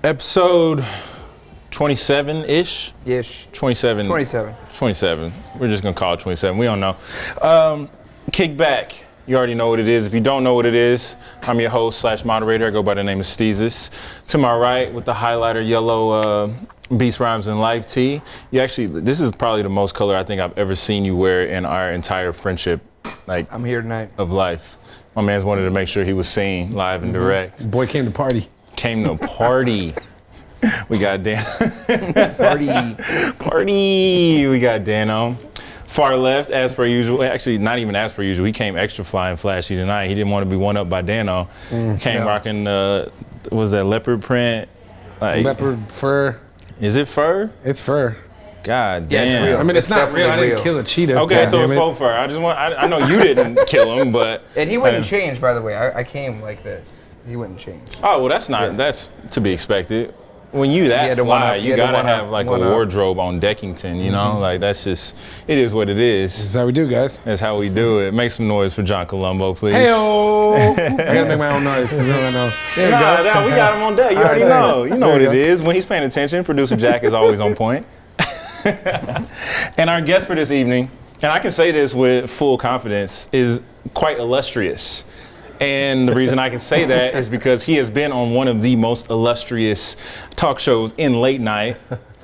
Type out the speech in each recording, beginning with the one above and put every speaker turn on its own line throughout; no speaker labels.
Episode 27-ish?
Ish.
27.
27.
27. We're just going to call it 27. We don't know. Kickback. You already know what it is. If you don't know what it is, I'm your host / moderator. I go by the name of Steezus. To my right, with the highlighter yellow Beast Rhymes and Life tee. You actually, this is probably the most color I think I've ever seen you wear in our entire friendship. Like,
I'm here tonight.
Of life. My man's wanted to make sure he was seen live and direct.
Boy came to party.
Came to party. We got Dan. Party. We got Dano. Far left, as per usual. Actually, not even as per usual. He came extra fly and flashy tonight. He didn't want to be one up by Dano. Came rocking, was that leopard print?
Like, leopard fur.
Is it fur?
It's fur.
God damn.
Yeah, it's real.
I mean, it's not real. I didn't kill a cheetah.
Okay, so it's faux fur. I know you didn't kill him, but.
And he wouldn't change, by the way. I came like this. He wouldn't change.
Oh, well, that's to be expected. When you that fly, you gotta have like a wardrobe on Deckington, you know? Like, that's just, it is what it is.
This is how we do, guys.
That's how we do it. Make some noise for John Colombo, please.
Hey-o! I gotta make my own noise. There we go.
We got him on deck. You already know. You know what it is. When he's paying attention, producer Jack is always on point. And our guest for this evening, and I can say this with full confidence, is quite illustrious. And the reason I can say that is because he has been on one of the most illustrious talk shows in late night.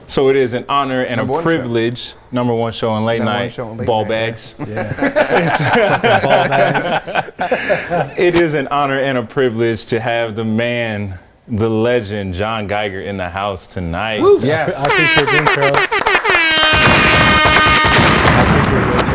So it is an honor and a privilege. Number one show in late night. Ball bags. Yeah. Ball bags. It is an honor and a privilege to have the man, the legend, John Geiger in the house tonight.
Woo. Yes.
I appreciate the intro.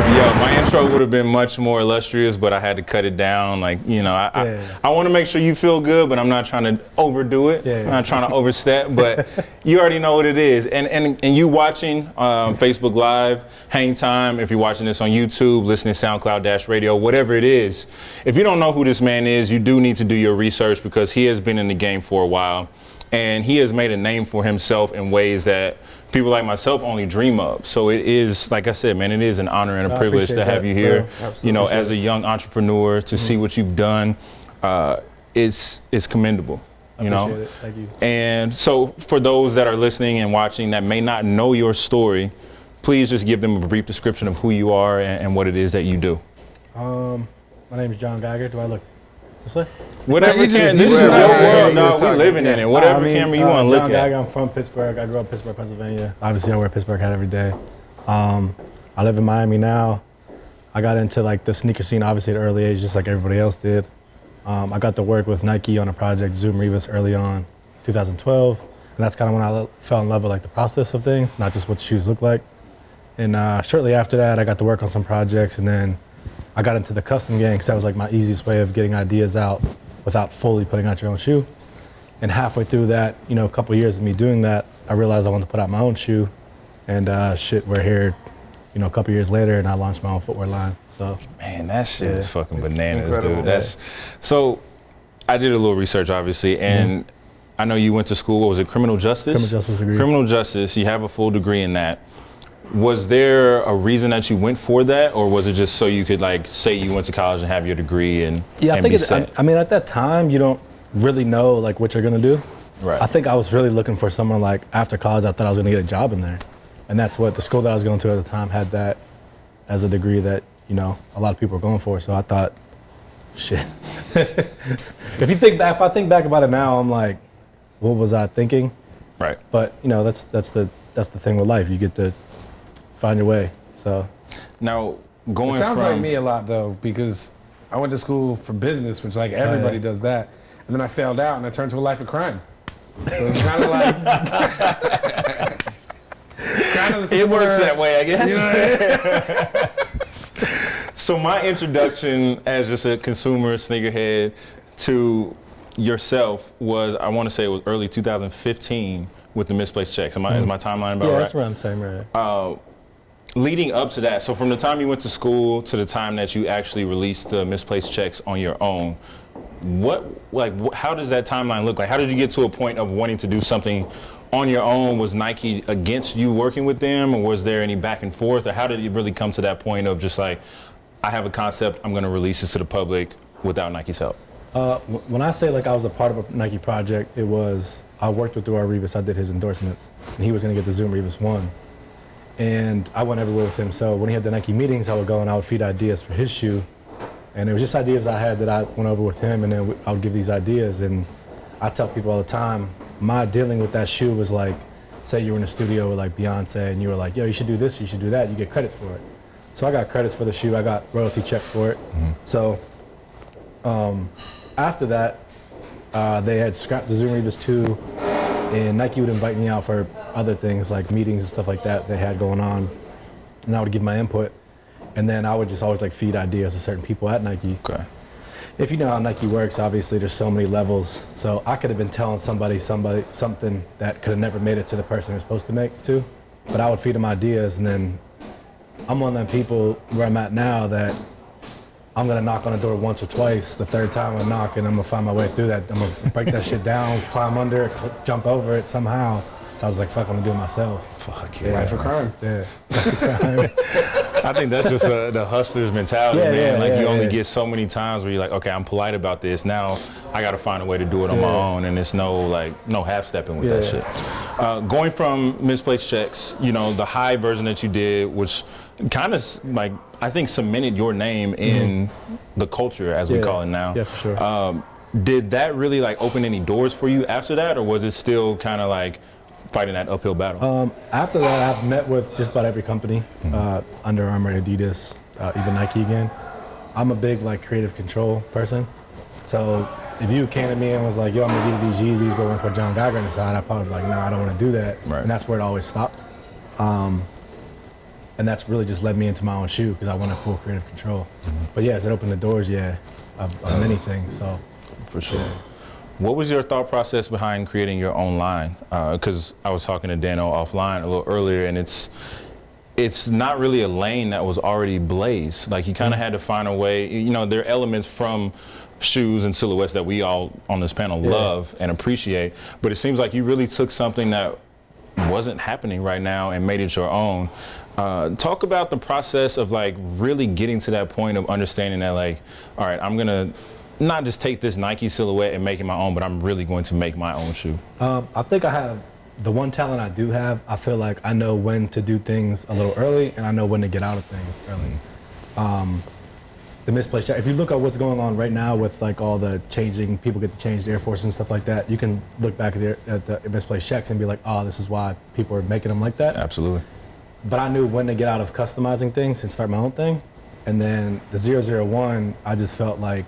Yo, my intro would have been much more illustrious, but I had to cut it down. Like, you know, I want to make sure you feel good, but I'm not trying to overdo it. I'm not trying to overstep, but you already know what it is. And you watching Facebook Live, Hang Time, if you're watching this on YouTube, listening to SoundCloud-Radio, whatever it is, if you don't know who this man is, you do need to do your research because he has been in the game for a while. And he has made a name for himself in ways that people like myself only dream of. So it is, like I said, man, it is an honor and a privilege to have you here. You know, as a young entrepreneur, to see what you've done, it's commendable. You know,
it. Thank you.
And so for those that are listening and watching that may not know your story, please just give them a brief description of who you are and what it is that you do.
My name is John Geiger. Do I look this way?
Whatever you can. This is your world. No, we living in it. Whatever camera you want to look at.
John Geiger, I'm from Pittsburgh. I grew up in Pittsburgh, Pennsylvania. Obviously, I wear a Pittsburgh hat every day. I live in Miami now. I got into like the sneaker scene obviously at an early age, just like everybody else did. I got to work with Nike on a project, Zoom Revis, early on, 2012. And that's kind of when I fell in love with like the process of things, not just what the shoes look like. And shortly after that, I got to work on some projects, and then I got into the custom game because that was like my easiest way of getting ideas out without fully putting out your own shoe. And halfway through that, you know, a couple of years of me doing that, I realized I wanted to put out my own shoe. And we're here, you know, a couple of years later, and I launched my own footwear line. So,
man, that shit is fucking bananas,
incredible.
Dude. So I did a little research, obviously, and I know you went to school. What was it, criminal justice?
Criminal justice degree.
Criminal justice. You have a full degree in that. Was there a reason that you went for that, or was it just so you could like say you went to college and have your degree and be set?
I mean, at that time, you don't really know like what you're gonna do.
Right.
I think I was really looking for someone like after college. I thought I was gonna get a job in there, and that's what the school that I was going to at the time had that as a degree that, you know, a lot of people were going for. So I thought, shit. If I think back about it now, I'm like, what was I thinking?
Right.
But you know, that's the thing with life. You get to find your way. So
now going
It sounds
from,
like me a lot though, because I went to school for business, which like everybody does that. And then I failed out and I turned to a life of crime. So it's kind of like, it's kind of the similar,
it works that way, I guess.
You know what I mean?
So my introduction as just a consumer sneakerhead to yourself was, I want to say it was early 2015 with the Misplaced Checks. Is my timeline about right?
Yeah, that's around the same area.
Leading up to that, so from the time you went to school to the time that you actually released the Misplaced Checks on your own, how does that timeline look like? How did you get to a point of wanting to do something on your own? Was Nike against you working with them, or was there any back and forth, or how did it really come to that point of just like, I have a concept, I'm going to release this to the public without Nike's help?
When I say like I was a part of a Nike project, it was I worked with Duar Rivas. I did his endorsements, and he was going to get the Zoom Rivas 1. And I went everywhere with him. So when he had the Nike meetings, I would go and I would feed ideas for his shoe. And it was just ideas I had that I went over with him, and then I would give these ideas. And I tell people all the time, my dealing with that shoe was like, say you were in a studio with like Beyonce, and you were like, yo, you should do this, you should do that. You get credits for it. So I got credits for the shoe. I got royalty checks for it. So after that, they had scrapped the Zoom Rivas 2, and Nike would invite me out for other things like meetings and stuff like that they had going on, and I would give my input, and then I would just always like feed ideas to certain people at Nike.
Okay.
If you know how Nike works, obviously there's so many levels. So I could have been telling somebody something that could have never made it to the person they're supposed to make it to, but I would feed them ideas, and then I'm one of them people where I'm at now that I'm gonna knock on the door once or twice. The third time I knock, and I'm gonna find my way through that. I'm gonna break that shit down, climb under it, jump over it somehow. So I was like, fuck, I'm gonna do it myself.
Fuck yeah.
Life of crime.
Yeah.
I think that's just the hustler's mentality,
Yeah,
man.
yeah,
Like
yeah,
you only
yeah.
get so many times where you're like, okay, I'm polite about this. Now I got to find a way to do it on my own, and it's no half-stepping with that shit. Going from Misplaced Checks, you know, the high version that you did, which kind of like I think cemented your name in the culture as we call it now.
Yeah, for sure.
Did that really like open any doors for you after that, or was it still kind of like fighting that uphill battle?
After that, I've met with just about every company, Under Armour, Adidas, even Nike again. I'm a big like creative control person. So if you came to me and was like, yo, I'm gonna give you these Yeezys, but we're gonna put John Geiger on the side, I'd probably be like, no, I don't wanna do that.
Right.
And that's where it always stopped. And that's really just led me into my own shoe because I wanted full creative control. But yes, it opened the doors, of many things, so.
For sure. What was your thought process behind creating your own line? Because I was talking to Dano offline a little earlier, and it's not really a lane that was already blazed. Like you kind of had to find a way, you know, there are elements from shoes and silhouettes that we all on this panel love and appreciate, but it seems like you really took something that wasn't happening right now and made it your own. Talk about the process of like really getting to that point of understanding that like, all right, I'm gonna not just take this Nike silhouette and make it my own, but I'm really going to make my own shoe.
I think I have the one talent I do have. I feel like I know when to do things a little early, and I know when to get out of things early. The Misplaced Check. If you look at what's going on right now with like all the changing, people get to change the Air Force and stuff like that, you can look back at the Misplaced Checks and be like, oh, this is why people are making them like that.
Absolutely.
But I knew when to get out of customizing things and start my own thing. And then the 001, I just felt like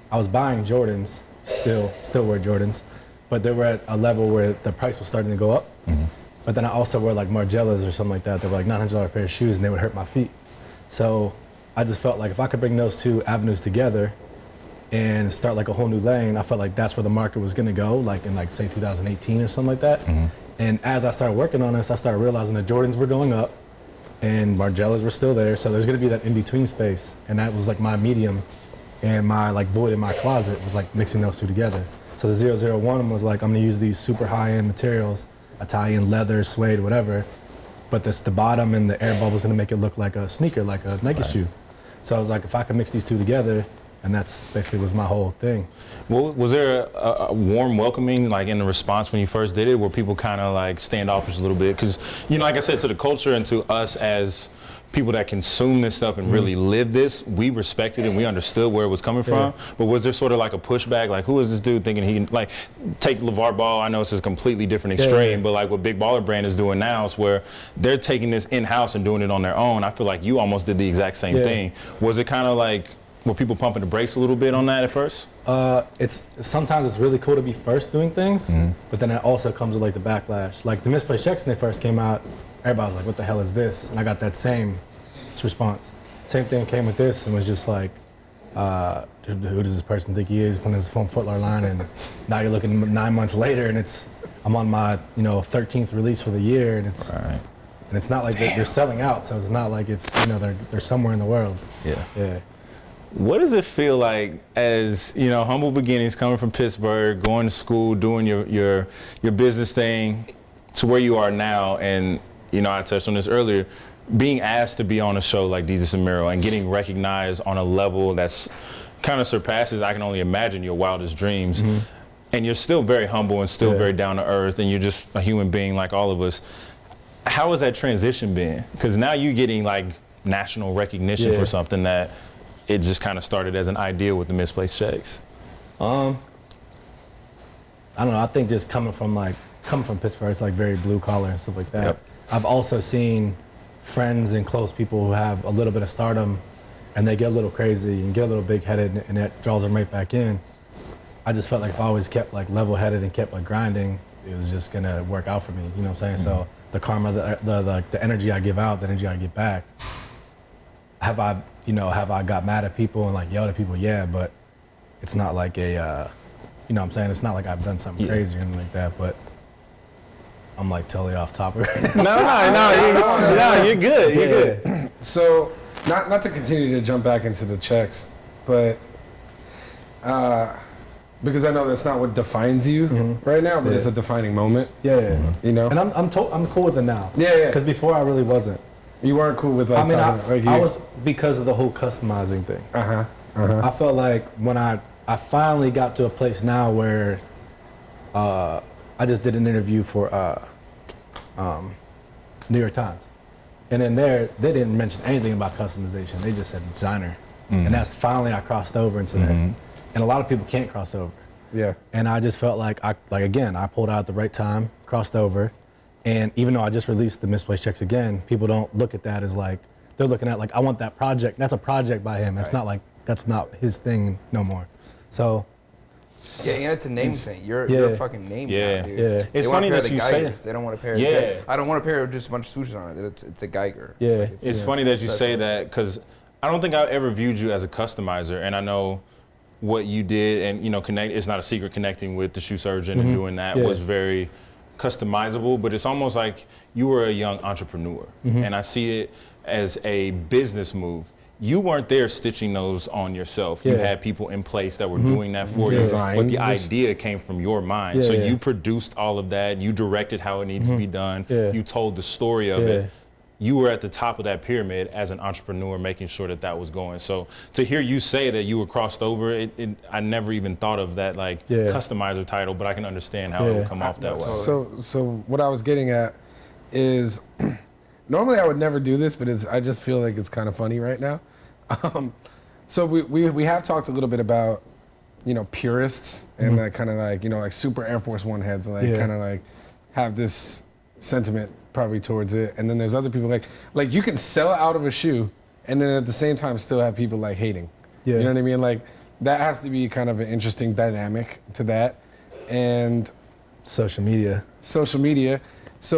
I was buying Jordans, still wear Jordans, but they were at a level where the price was starting to go up. But then I also wear like Margielas or something like that. They were like $900 pair of shoes, and they would hurt my feet. So I just felt like if I could bring those two avenues together and start like a whole new lane, I felt like that's where the market was gonna go, like in like say 2018 or something like that. And as I started working on this, I started realizing that Jordans were going up and Margielas were still there. So there's gonna be that in-between space. And that was like my medium. And my like void in my closet was like mixing those two together. So the 001 was like, I'm gonna use these super high-end materials, Italian leather, suede, whatever, but the bottom and the air bubble is gonna make it look like a sneaker, like a Nike shoe. So I was like, if I could mix these two together, and that's basically was my whole thing.
Well, was there a warm welcoming like in the response when you first did it? Were people kind of like standoffish a little bit? Because, you know, like I said, to the culture and to us as people that consume this stuff and really live this, we respected it and we understood where it was coming from. But was there sort of like a pushback? Like, who is this dude thinking he can, like, take LeVar Ball, I know this is a completely different extreme, but like what Big Baller Brand is doing now is where they're taking this in-house and doing it on their own. I feel like you almost did the exact same thing. Was it kind of like, were people pumping the brakes a little bit on that at first?
Sometimes it's really cool to be first doing things, but then it also comes with like the backlash. Like the Misplaced Checks when they first came out, everybody was like, what the hell is this? And I got that same response. Same thing came with this and was just like, who does this person think he is? Putting his phone footler line, and now you're looking 9 months later and I'm on my 13th release for the year, and it's not like they're selling out, so it's not like it's they're somewhere in the world. Yeah.
What does it feel like as, humble beginnings, coming from Pittsburgh, going to school, doing your business thing to where you are now? And, I touched on this earlier, being asked to be on a show like Jesus and Miro and getting recognized on a level that's kind of surpasses, I can only imagine, your wildest dreams. And you're still very humble and still very down to earth, and you're just a human being like all of us. How has that transition been? Because now you're getting like national recognition for something that it just kind of started as an idea with the Misplaced Checks.
I don't know. I think just coming from Pittsburgh, it's like very blue collar and stuff like that.
Yep.
I've also seen friends and close people who have a little bit of stardom, and they get a little crazy and get a little big headed, and that draws them right back in. I just felt like if I always kept like level headed and kept like grinding, it was just gonna work out for me. You know what I'm saying? So the karma, the energy I give out, the energy I get back. Have I got mad at people and like yelled at people? Yeah, but it's not like a, you know what I'm saying? It's not like I've done something crazy or anything like that, but I'm like totally off topic.
No, you're good. You're good.
So, not to continue to jump back into the checks, but because I know that's not what defines you right now, but it's a defining moment.
Yeah.
You know?
And I'm cool with it now.
Yeah.
Because before I really wasn't.
You weren't cool with like
I was, because of the whole customizing thing. I felt like when I finally got to a place now where I just did an interview for New York Times. And in there, they didn't mention anything about customization. They just said designer. And that's finally I crossed over into that. And a lot of people can't cross over.
Yeah.
And I just felt like I pulled out at the right time, crossed over. And even though I just released the Misplaced Checks again, people don't look at that as like, they're looking at like, I want that project. That's a project by him. It's not like, that's not his thing no more. So.
Yeah, and it's a name thing. You're a fucking name guy, dude.
Yeah.
It's funny that you say
Geigers. They don't want a pair of Geigers. I don't want a pair of just a bunch of swooshes on it. It's a Geiger.
Yeah.
It's funny that you say that, because I don't think I ever viewed you as a customizer, and I know what you did, and you know, it's not a secret, connecting with the shoe surgeon and doing that was very customizable, but it's almost like you were a young entrepreneur, and I see it as a business move. You weren't there stitching those on yourself. You had people in place that were doing that for you, but the idea came from your mind. So you produced all of that, you directed how it needs to be done, you told the story of it. You were at the top of that pyramid as an entrepreneur, making sure that that was going. So to hear you say that you were crossed over, I never even thought of that like customizer title, but I can understand how it would come off that way.
So what I was getting at is, normally I would never do this, but I just feel like it's kind of funny right now. So we have talked a little bit about, you know, purists and that kind of like, you know, like super Air Force One heads, like kind of like have this sentiment probably towards it, and then there's other people like you can sell out of a shoe and then at the same time still have people like hating. You know what I mean? Like that has to be kind of an interesting dynamic to that. And
social media.
So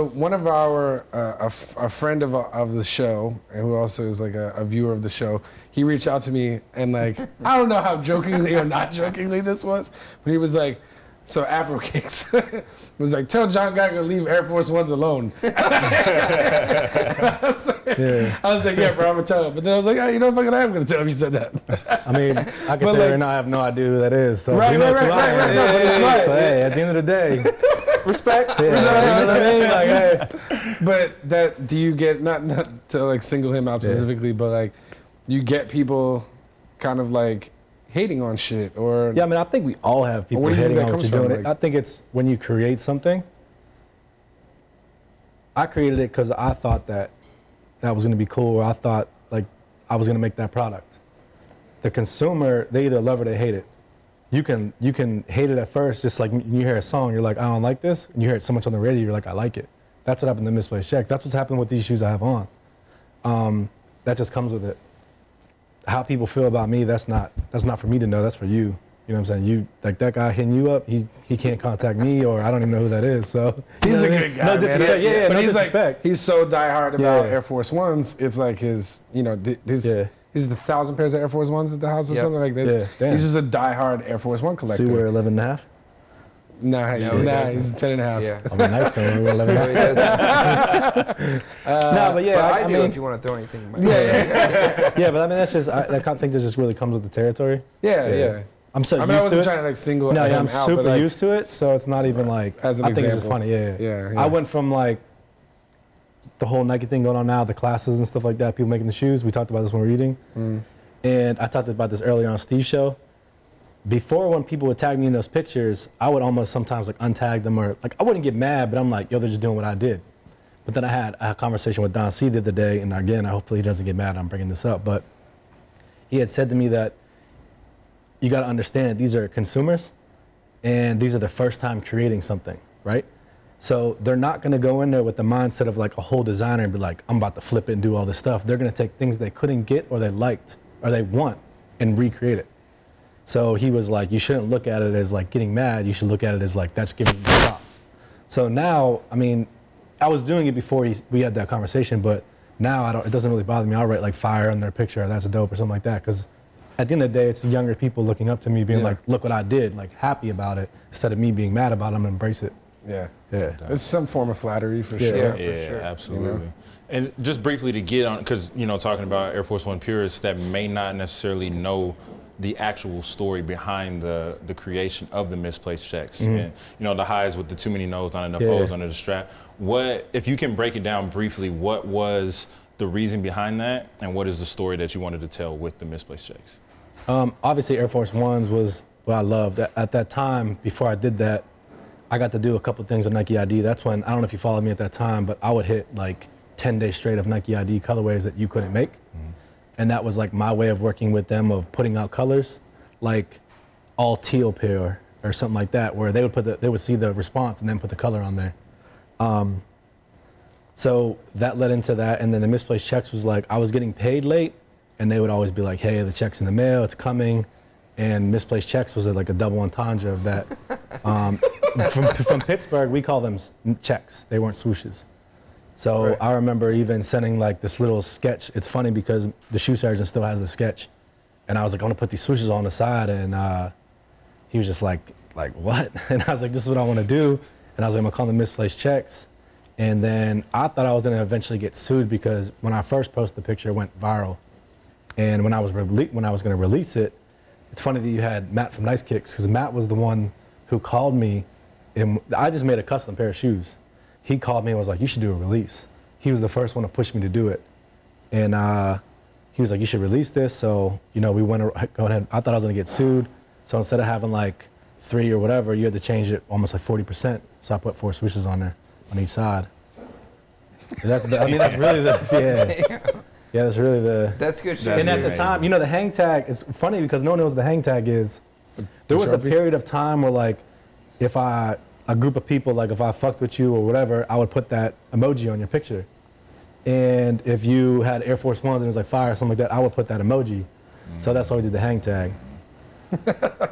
one of our a friend of the show, and who also is like a viewer of the show, he reached out to me and like, I don't know how jokingly or not jokingly this was, but he was like, so Afro Kicks was like, tell John Geiger to leave Air Force Ones alone. I was like, yeah, bro, I'm gonna tell him. But then I was like, oh, you know, fucking I am gonna tell him you said that.
I mean, I can tell you right now, I have no idea who that is. So
right. No, but it's right.
So hey, at the end of the day,
Respect.
You know what I mean? Like, hey.
But that, do you get, not to like single him out specifically, but like, you get people kind of like hating on shit, or
yeah, I mean, I think we all have people hating on what you're doing. Like, I think it's when you create something. I created it because I thought that was going to be cool, or I thought like I was going to make that product. The consumer, they either love it or they hate it. You can hate it at first, just like when you hear a song, you're like, I don't like this, and you hear it so much on the radio, you're like, I like it. That's what happened to Misplaced Checks. That's what's happened with these shoes I have on. That just comes with it. How people feel about me, that's not for me to know, that's for you. You know what I'm saying? You, like that guy hitting you up, he can't contact me, or I don't even know who that is, so.
He's a good guy,
no disrespect,
man.
But
no
he's
disrespect. Like, he's so diehard about Air Force Ones, it's like his, you know, he's the 1,000 pairs of Air Force Ones at the house or something like this. Yeah, he's just a diehard Air Force One collector.
So you wear 11 and a half?
Nah, he's 10 and a half.
Yeah.
I mean, nice though. We wear 11 and a half. No, but yeah.
But I do if you want to throw anything.
Yeah, but I mean, that's just, I kind of think that just really comes with the territory.
Yeah.
I'm so used
I wasn't
to it.
trying to like single him
I'm
out,
super
like,
used to it, so it's not even like,
as an
I think
example.
it's just funny,
Yeah.
I went from like the whole Nike thing going on now, the classes and stuff like that, people making the shoes, we talked about this when we were eating, And I talked about this earlier on Steve's show. Before, when people would tag me in those pictures, I would almost sometimes like untag them, or like I wouldn't get mad, but I'm like, yo, they're just doing what I did. But then I had a conversation with Don C the other day, and again, hopefully he doesn't get mad I'm bringing this up, but he had said to me that you got to understand these are consumers, and these are their first time creating something, right? So they're not going to go in there with the mindset of like a whole designer and be like, I'm about to flip it and do all this stuff. They're going to take things they couldn't get or they liked or they want and recreate it. So he was like, you shouldn't look at it as like getting mad. You should look at it as like, that's giving you props. So now, I mean, I was doing it before we had that conversation, but now it doesn't really bother me. I'll write like fire on their picture, or that's dope or something like that. Because at the end of the day, it's the younger people looking up to me being like, look what I did, like happy about it, instead of me being mad about it. I'm gonna embrace it.
Yeah.
Yeah.
It's some form of flattery for sure.
Yeah,
Yeah,
for sure.
absolutely.
You know?
And just briefly to get on, because, you know, talking about Air Force One purists that may not necessarily know the actual story behind the creation of the misplaced checks.
Mm-hmm.
And, you know, the highs with the too many no's, not enough O's under the strap. What, if you can break it down briefly, what was the reason behind that, and what is the story that you wanted to tell with the misplaced checks?
Obviously, Air Force Ones was what I loved. At that time, before I did that, I got to do a couple things with Nike ID. That's when, I don't know if you followed me at that time, but I would hit like 10 days straight of Nike ID colorways that you couldn't make. Mm-hmm. And that was like my way of working with them, of putting out colors, like all teal pair or something like that, where they would see the response and then put the color on there. So that led into that. And then the misplaced checks was like, I was getting paid late, and they would always be like, hey, the check's in the mail, it's coming. And misplaced checks was like a double entendre of that. From Pittsburgh, we call them checks. They weren't swooshes. So right. I remember even sending like this little sketch. It's funny because the shoe surgeon still has the sketch. And I was like, I want to put these swooshes on the side. And he was just like what? And I was like, this is what I want to do. And I was like, I'm gonna call them misplaced checks. And then I thought I was gonna eventually get sued because when I first posted the picture, it went viral. And when I was gonna release it, it's funny that you had Matt from Nice Kicks, because Matt was the one who called me, and I just made a custom pair of shoes. He called me and was like, you should do a release. He was the first one to push me to do it. And he was like, you should release this. So, you know, we went, go ahead. I thought I was gonna get sued. So instead of having like 3 or whatever, you had to change it almost like 40%. So I put 4 swooshes on there, on each side. And that's really the, yeah, that's really the.
That's good shit.
And at the time, you know, the hang tag, it's funny because no one knows what the hang tag is. There was a period of time where like, if a group of people, like if I fucked with you or whatever, I would put that emoji on your picture. And if you had Air Force Ones and it was like fire or something like that, I would put that emoji. So that's why we did the hang tag.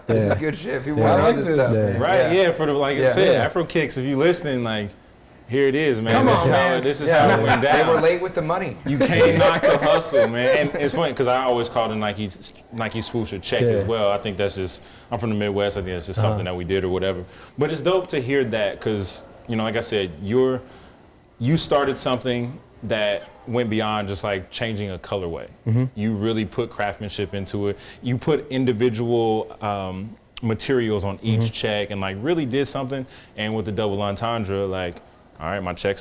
This is good shit. People want to know this stuff.
Yeah.
Right, yeah, for the, like I said, Afro Kicks, if you listening, like, here it is, man.
Come on, man.
This is how it went down.
They were late with the money.
You can't knock the hustle, man. And it's funny because I always call the Nike swoosh a check as well. I think that's just, I'm from the Midwest. I think that's just something that we did or whatever. But it's dope to hear that because, you know, like I said, you started something that went beyond just like changing a colorway. Mm-hmm. You really put craftsmanship into it. You put individual materials on each check and like really did something. And with the double entendre, like, all right, my check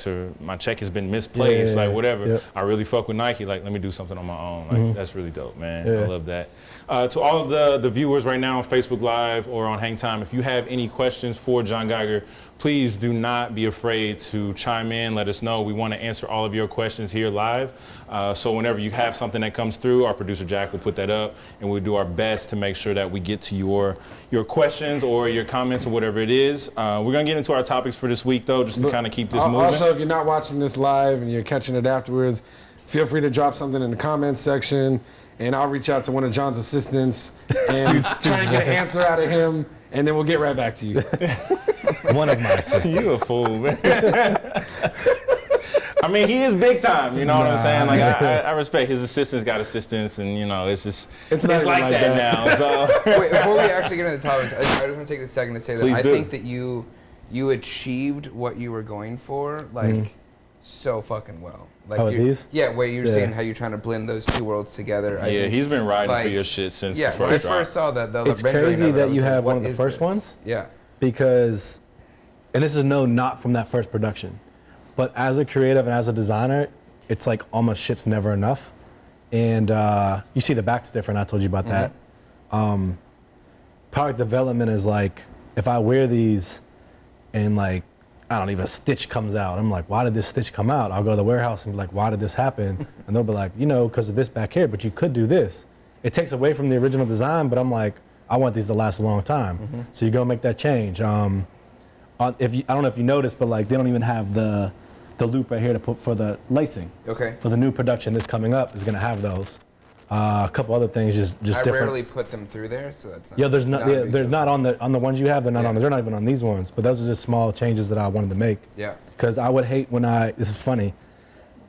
has been misplaced, like whatever. Yep. I really fuck with Nike, like let me do something on my own. Like that's really dope, man. I love that. To all of the viewers right now on Facebook Live or on Hang Time, if you have any questions for John Geiger, please do not be afraid to chime in, let us know. We want to answer all of your questions here live. So whenever you have something that comes through, our producer Jack will put that up and we'll do our best to make sure that we get to your questions or your comments or whatever it is. We're gonna get into our topics for this week though, just to kind of keep this moving.
Also, if you're not watching this live and you're catching it afterwards, feel free to drop something in the comments section and I'll reach out to one of John's assistants and try and get an answer out of him, and then we'll get right back to you.
One of my assistants.
You a fool, man. I mean, he is big time, you know what I'm saying? Like, I respect his assistants got assistants, and, you know, it's just, it's like that now. So.
Wait, before we actually get into the topics, I just want to take a second to say that I think that you achieved what you were going for, like, so fucking well. Like
these?
Yeah, where you're saying how you're trying to blend those two worlds together.
He's been riding for your shit since the first
when I
drop.
first saw that, the
it's crazy that you have one of the first ones.
Yeah.
Because, and this is not from that first production, but as a creative and as a designer, it's like almost shit's never enough. and you see the back's different. I told you about that. Product development is like, if I wear these and like, I don't even, a stitch comes out. I'm like, why did this stitch come out? I'll go to the warehouse and be like, why did this happen? And they'll be like, you know, because of this back here, but you could do this. It takes away from the original design, but I'm like, I want these to last a long time. So you go make that change. I don't know if you noticed, but like they don't even have the loop right here to put for the lacing.
Okay.
For the new production that's coming up is gonna have those. A couple other things, just
I
different.
rarely put them through there, so that's not.
Yeah, they're not on the ones you have. They're not on. They're not even on these ones. But those are just small changes that I wanted to make.
Yeah.
Because I would hate when this is funny.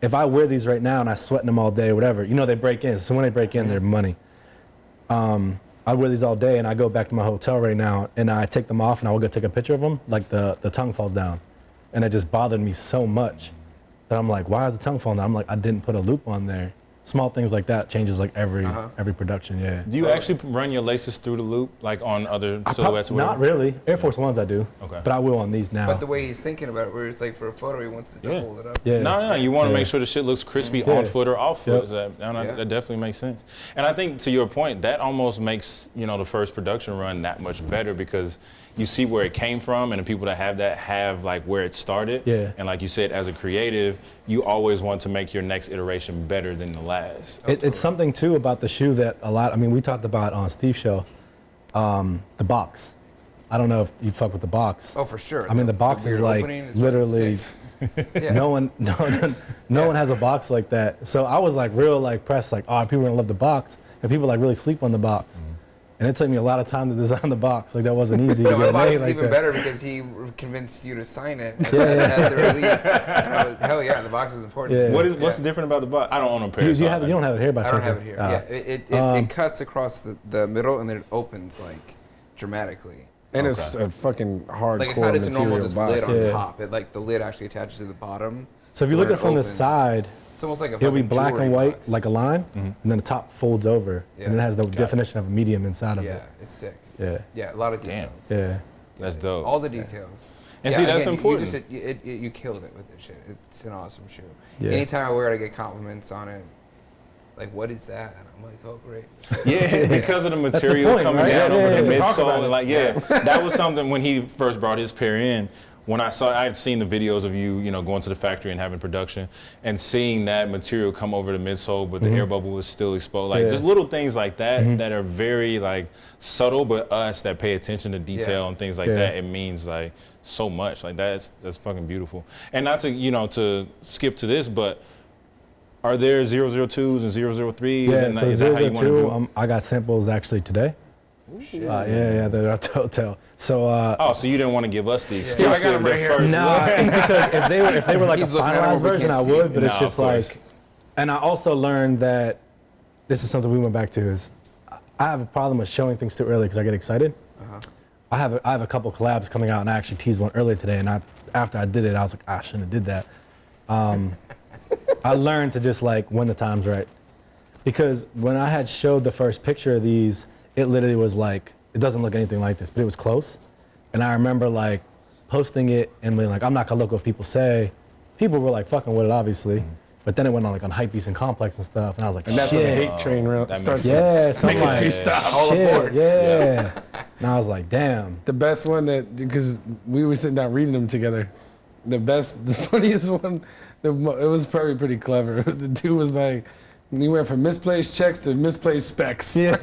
If I wear these right now and I sweat in them all day, whatever, you know, they break in. So when they break in, they're money. I wear these all day and I go back to my hotel right now and I take them off and I will go take a picture of them. Like the tongue falls down, and it just bothered me so much that I'm like, why is the tongue falling down? I'm like, I didn't put a loop on there. Small things like that changes like every production, yeah.
Do you actually run your laces through the loop, like on other silhouettes?
Not really. Air Force Ones I do, but I will on these now.
But the way he's thinking about it, where it's like for a photo, he wants to hold it up.
Yeah.
No, you want to make sure the shit looks crispy on foot or off foot. That definitely makes sense. And I think to your point, that almost makes, you know, the first production run that much better because you see where it came from, and the people that have that have like where it started. Yeah. And like you said, as a creative, you always want to make your next iteration better than the last.
It's something too about the shoe that we talked about on Steve's show, the box. I don't know if you fuck with the box.
Oh, for sure.
I mean, the box is like literally, no one has a box like that. So I was like real like pressed, like, oh, people are gonna love the box, and people like really sleep on the box. And it took me a lot of time to design the box. Like that wasn't easy to get made like
even
that.
Better because he convinced you to sign it and had the release. And I was, hell yeah, the box is important.
Yeah. What's different about the box? I don't own a pair.
You don't have it here by chance?
I don't have it here. It cuts across the middle and then it opens like dramatically.
And it's a fucking hardcore
like it's not just a normal just
box.
lid on top. It like the lid actually attaches to the bottom.
So if you look at it from the side,
it's almost like
it'll be black and white box. Like a line, and then the top folds over, and it has the definition of a medium inside of it.
Yeah, it's sick.
Yeah.
Yeah, a lot of details.
Yeah.
That's dope.
All the details.
And see, that's important.
You killed it with this shit. It's an awesome shoe.
Yeah.
Anytime I wear it, I get compliments on it. Like, what is that? And I'm like, oh, great.
Yeah, because of the material coming down over the midsole. Like,
that
was something when he first brought his pair in. When I had seen the videos of you, going to the factory and having production, and seeing that material come over the midsole, but the air bubble was still exposed. Like just little things like that that are very like subtle, but us that pay attention to detail and things like that, it means like so much. Like that's fucking beautiful. And not to to skip to this, but are there 002s and 003s?
Yeah,
and
so
is that how you want to do it?
I got samples actually today. They're at the hotel. So
so you didn't want to give us the exclusive?
I got them right here.
No, because if they were like a finalized version, I would. But it's just like, and I also learned that this is something we went back to is I have a problem with showing things too early because I get excited. I have a couple collabs coming out, and I actually teased one earlier today. And after I did it, I was like, I shouldn't have did that. I learned to just like when the time's right, because when I had showed the first picture of these, it literally was like, it doesn't look anything like this, but it was close. And I remember like posting it and being like, I'm not gonna look what people say. People were like fucking with it, obviously. But then it went on like on Hypebeast and Complex and stuff. And I was like,
and that's when the hate train starts.
Yeah, so
making
like,
you stop.
All aboard.
Yeah. And I was like, damn.
The best one because we were sitting down reading them together. The funniest one, it was probably pretty clever. The dude was like, he went from misplaced checks to misplaced specs.
Yeah.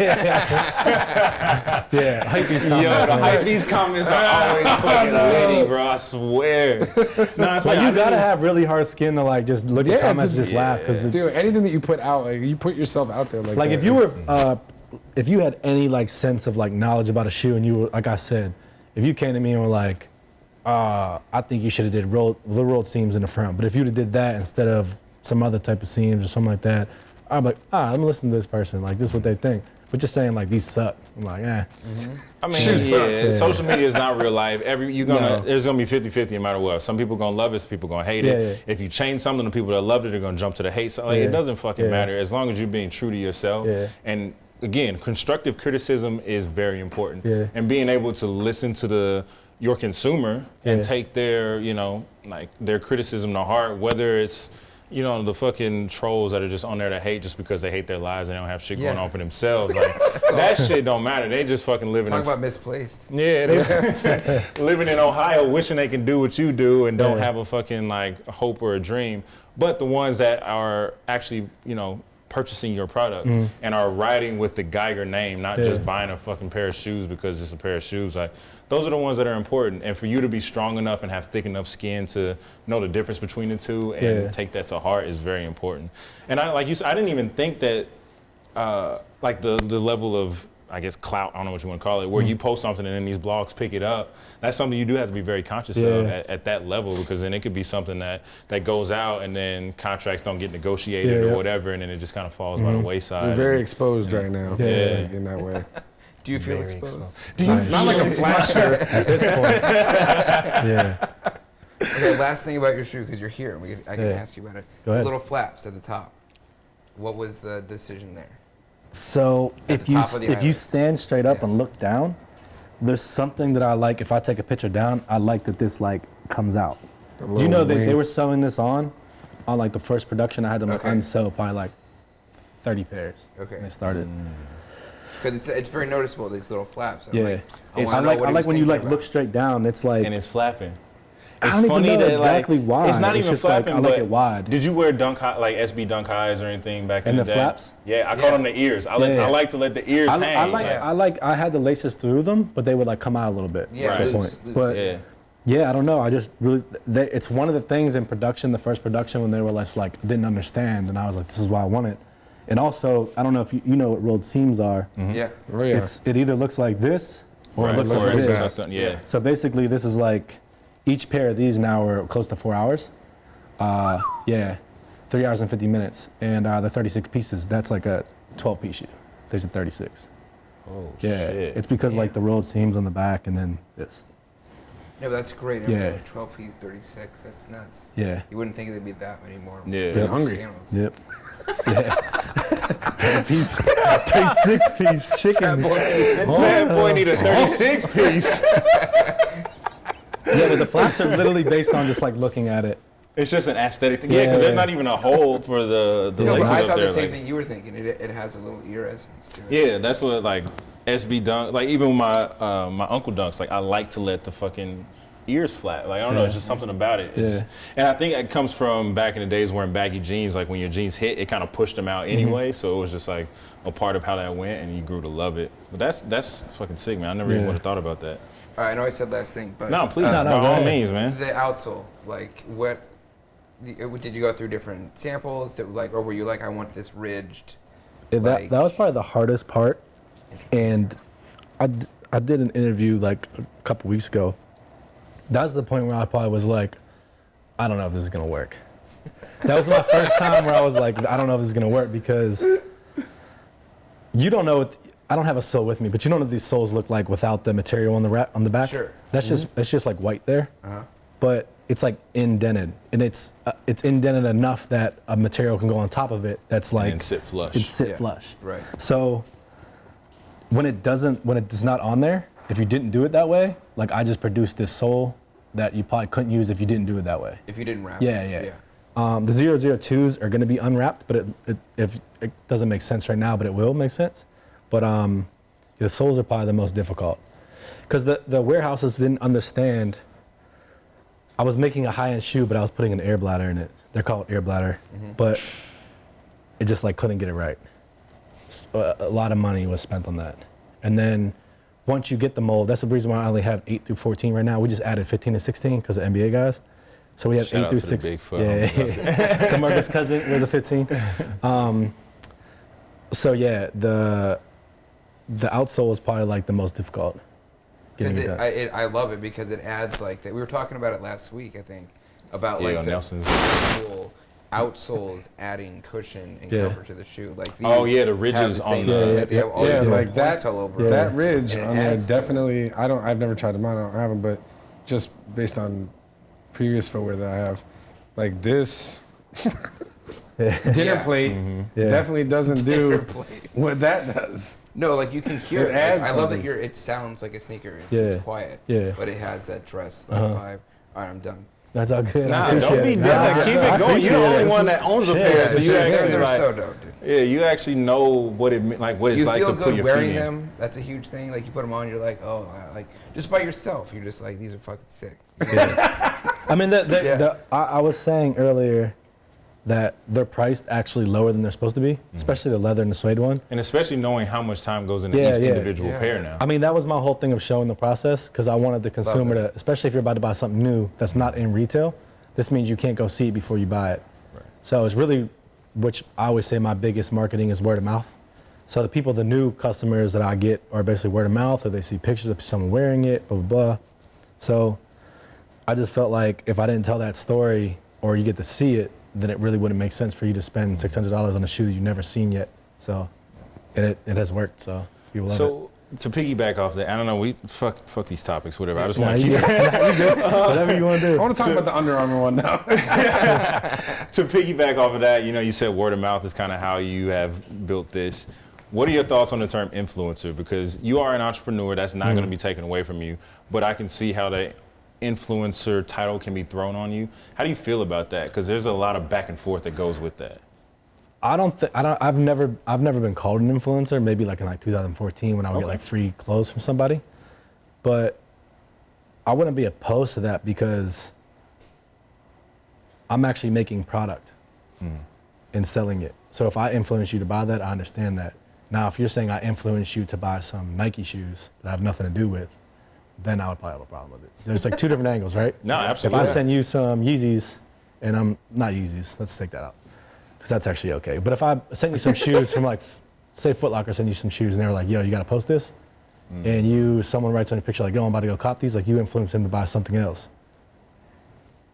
Hypebeast comments.
The Hypebeast comments are always fucking litty, bro. I swear.
You gotta have really hard skin to like just look at comments and just laugh. Cause
dude, anything that you put out, like you put yourself out there like that.
If you were, if you had any like sense of like knowledge about a shoe, and you were, like I said, if you came to me and were like, I think you should have did the rolled seams in the front, but if you'd have did that instead of some other type of seams or something like that, I'm like, I'm gonna listen to this person. Like, this is what they think. But just saying like these suck. I'm like,
I mean, social media is not real life. There's gonna be 50-50 no matter what. Some people gonna love it, some people gonna hate it. Yeah. If you change something, the people that loved it are gonna jump to the hate. So like, it doesn't fucking matter as long as you're being true to yourself. Yeah. And again, constructive criticism is very important. Yeah. And being able to listen to your consumer and take their, their criticism to heart, whether it's you know, the fucking trolls that are just on there that hate just because they hate their lives and they don't have shit going on for themselves. Like, that shit don't matter. They just fucking living
Talk about misplaced.
Yeah, they living in Ohio wishing they can do what you do and don't have a fucking, like, hope or a dream. But the ones that are actually, you know, purchasing your product and are riding with the Geiger name, not just buying a fucking pair of shoes because it's a pair of shoes. Like, those are the ones that are important. And for you to be strong enough and have thick enough skin to know the difference between the two and take that to heart is very important. And I, like you said, I didn't even think that, like the level of, I guess, clout, I don't know what you want to call it, where you post something and then these blogs pick it up. That's something you do have to be very conscious of at that level, because then it could be something that goes out and then contracts don't get negotiated or whatever, and then it just kind of falls by the wayside.
You're very exposed right now in that way.
Do you feel exposed?
Do you, not like a flasher at this point.
Okay, last thing about your shoe, because you're here, I can ask you about it.
Go ahead.
The little flaps at the top. What was the decision there?
So if you stand straight up and look down, there's something that I like. If I take a picture down, I like that this like comes out. Do you know they were sewing this on like the first production? I had them unsew probably like 30 pairs.
Okay.
When they started.
Because it's very noticeable, these little flaps.
I like when you like look straight down. It's like,
and it's flapping.
It's I don't funny even know that exactly
like,
why.
It's not even flapping,
like, I like it wide.
Did you wear dunk high, like SB dunk highs or anything back in the day?
And the flaps?
Yeah, I call them the ears. I like to let the ears hang.
I had the laces through them, but they would like come out a little bit at some point. But I don't know. I just really, it's one of the things in production, the first production, when they were less like didn't understand, and I was like, this is why I want it. And also, I don't know if you know what rolled seams are. It either looks like this or it looks like this. So basically, this is like, each pair of these now are close to 4 hours. 3 hours and 50 minutes. And the 36 pieces, that's like a 12-piece shoe. There's a 36.
Oh, shit.
It's because like the rolled seams on the back and then this.
No, that's great. 12-piece, 36, that's nuts.
Yeah.
You wouldn't think it'd be that many more.
Yeah. They're
hungry.
Channels.
Yep. 36-piece chicken.
That boy need a 36-piece.
Yeah, but the flaps are literally based on just like looking at it.
It's just an aesthetic thing. Yeah, because there's not even a hole for the laces
I
up
thought
there.
the same thing you were thinking. It has a little ear essence to it.
Yeah, that's what like SB dunk, like even my my uncle dunks, like I like to let the fucking ears flap. Like I don't know, it's just something about it. And I think it comes from back in the days wearing baggy jeans. Like when your jeans hit, it kind of pushed them out anyway. So it was just like a part of how that went, and you grew to love it. But that's fucking sick, man. I never even would have thought about that.
All right, I know I said last thing, but
no, please, by all means, man.
The outsole, like what? Did you go through different samples? That like, or were you like, I want this ridged?
That was probably the hardest part, and I did an interview like a couple weeks ago. That was the point where I probably was like, I don't know if this is gonna work. That was my first time where I was like, I don't know if this is gonna work, because you don't know what. I don't have a sole with me, but you don't know what these soles look like without the material on the back.
Sure.
That's just like white there. But it's like indented, and it's indented enough that a material can go on top of it. That's like
and sit flush.
It's sit flush.
Right.
So when it's not on there, if you didn't do it that way, like I just produced this sole that you probably couldn't use if you didn't do it that way.
If you didn't wrap.
Yeah. The 002s are going to be unwrapped, but if it doesn't make sense right now, but it will make sense. But the soles are probably the most difficult, because the warehouses didn't understand. I was making a high-end shoe, but I was putting an air bladder in it. They're called air bladder, but it just like couldn't get it right. A lot of money was spent on that. And then once you get the mold, that's the reason why I only have 8 through 14 right now. We just added 15 and 16 because of NBA guys. So we have
Shout
8 through 16. Yeah. DeMarcus Cousins was a 15. So yeah, the outsole is probably like the most difficult.
Because I love it because it adds like that. We were talking about it last week, I think, about like
Nelson's
cool outsoles adding cushion and comfort to the shoe. Like these
the ridges on
like that
all over
that ridge on there definitely. I've never tried them on. I don't have them, but just based on previous footwear that I have, like this. Dinner plate definitely doesn't do what that does.
No, like you can hear it.
Adds
I love that
something.
it sounds like a sneaker. It's quiet.
Yeah.
But it has that dress vibe. All right, I'm done.
That's all good.
Nah, don't be done. Keep it going. You're the only one that owns a pair, so you actually
they're
like.
So dope, dude.
Yeah, you actually know what it like. What it's like to put your feet in.
You feel good wearing them. That's a huge thing. Like you put them on, you're like, oh, like just by yourself, you're just like, these are fucking sick.
I mean, I was saying earlier that they're priced actually lower than they're supposed to be, especially the leather and the suede one.
And especially knowing how much time goes into each individual pair now.
I mean, that was my whole thing of showing the process, because I wanted the consumer to, especially if you're about to buy something new that's not in retail, this means you can't go see it before you buy it. Right. So it's really, which I always say my biggest marketing is word of mouth. So the people, the new customers that I get are basically word of mouth, or they see pictures of someone wearing it, blah, blah, blah. So I just felt like if I didn't tell that story, or you get to see it, then it really wouldn't make sense for you to spend $600 on a shoe that you've never seen yet. So it has worked, so people love it.
So to piggyback off that, I don't know, we fuck these topics, whatever. I just want to keep
whatever you want to do.
I want to talk about the Under Armour one now.
To piggyback off of that, you said word of mouth is kind of how you have built this. What are your thoughts on the term influencer? Because you are an entrepreneur, that's not going to be taken away from you, but I can see how the influencer title can be thrown on you. How do you feel about that? Because there's a lot of back and forth that goes with that.
I've never been called an influencer, maybe like in 2014 when I would get like free clothes from somebody. But I wouldn't be opposed to that because I'm actually making product and selling it. So if I influence you to buy that, I understand that. Now, if you're saying I influence you to buy some Nike shoes that I have nothing to do with, then I would probably have a problem with it. There's like two different angles, right?
No, absolutely.
If I send you some Yeezys, and I'm not Yeezys, let's take that out, because that's actually okay. But if I send you some shoes from like, say Foot Locker send you some shoes, and they were like, yo, you gotta post this, and someone writes on your picture like, yo, I'm about to go cop these, like you influence him to buy something else.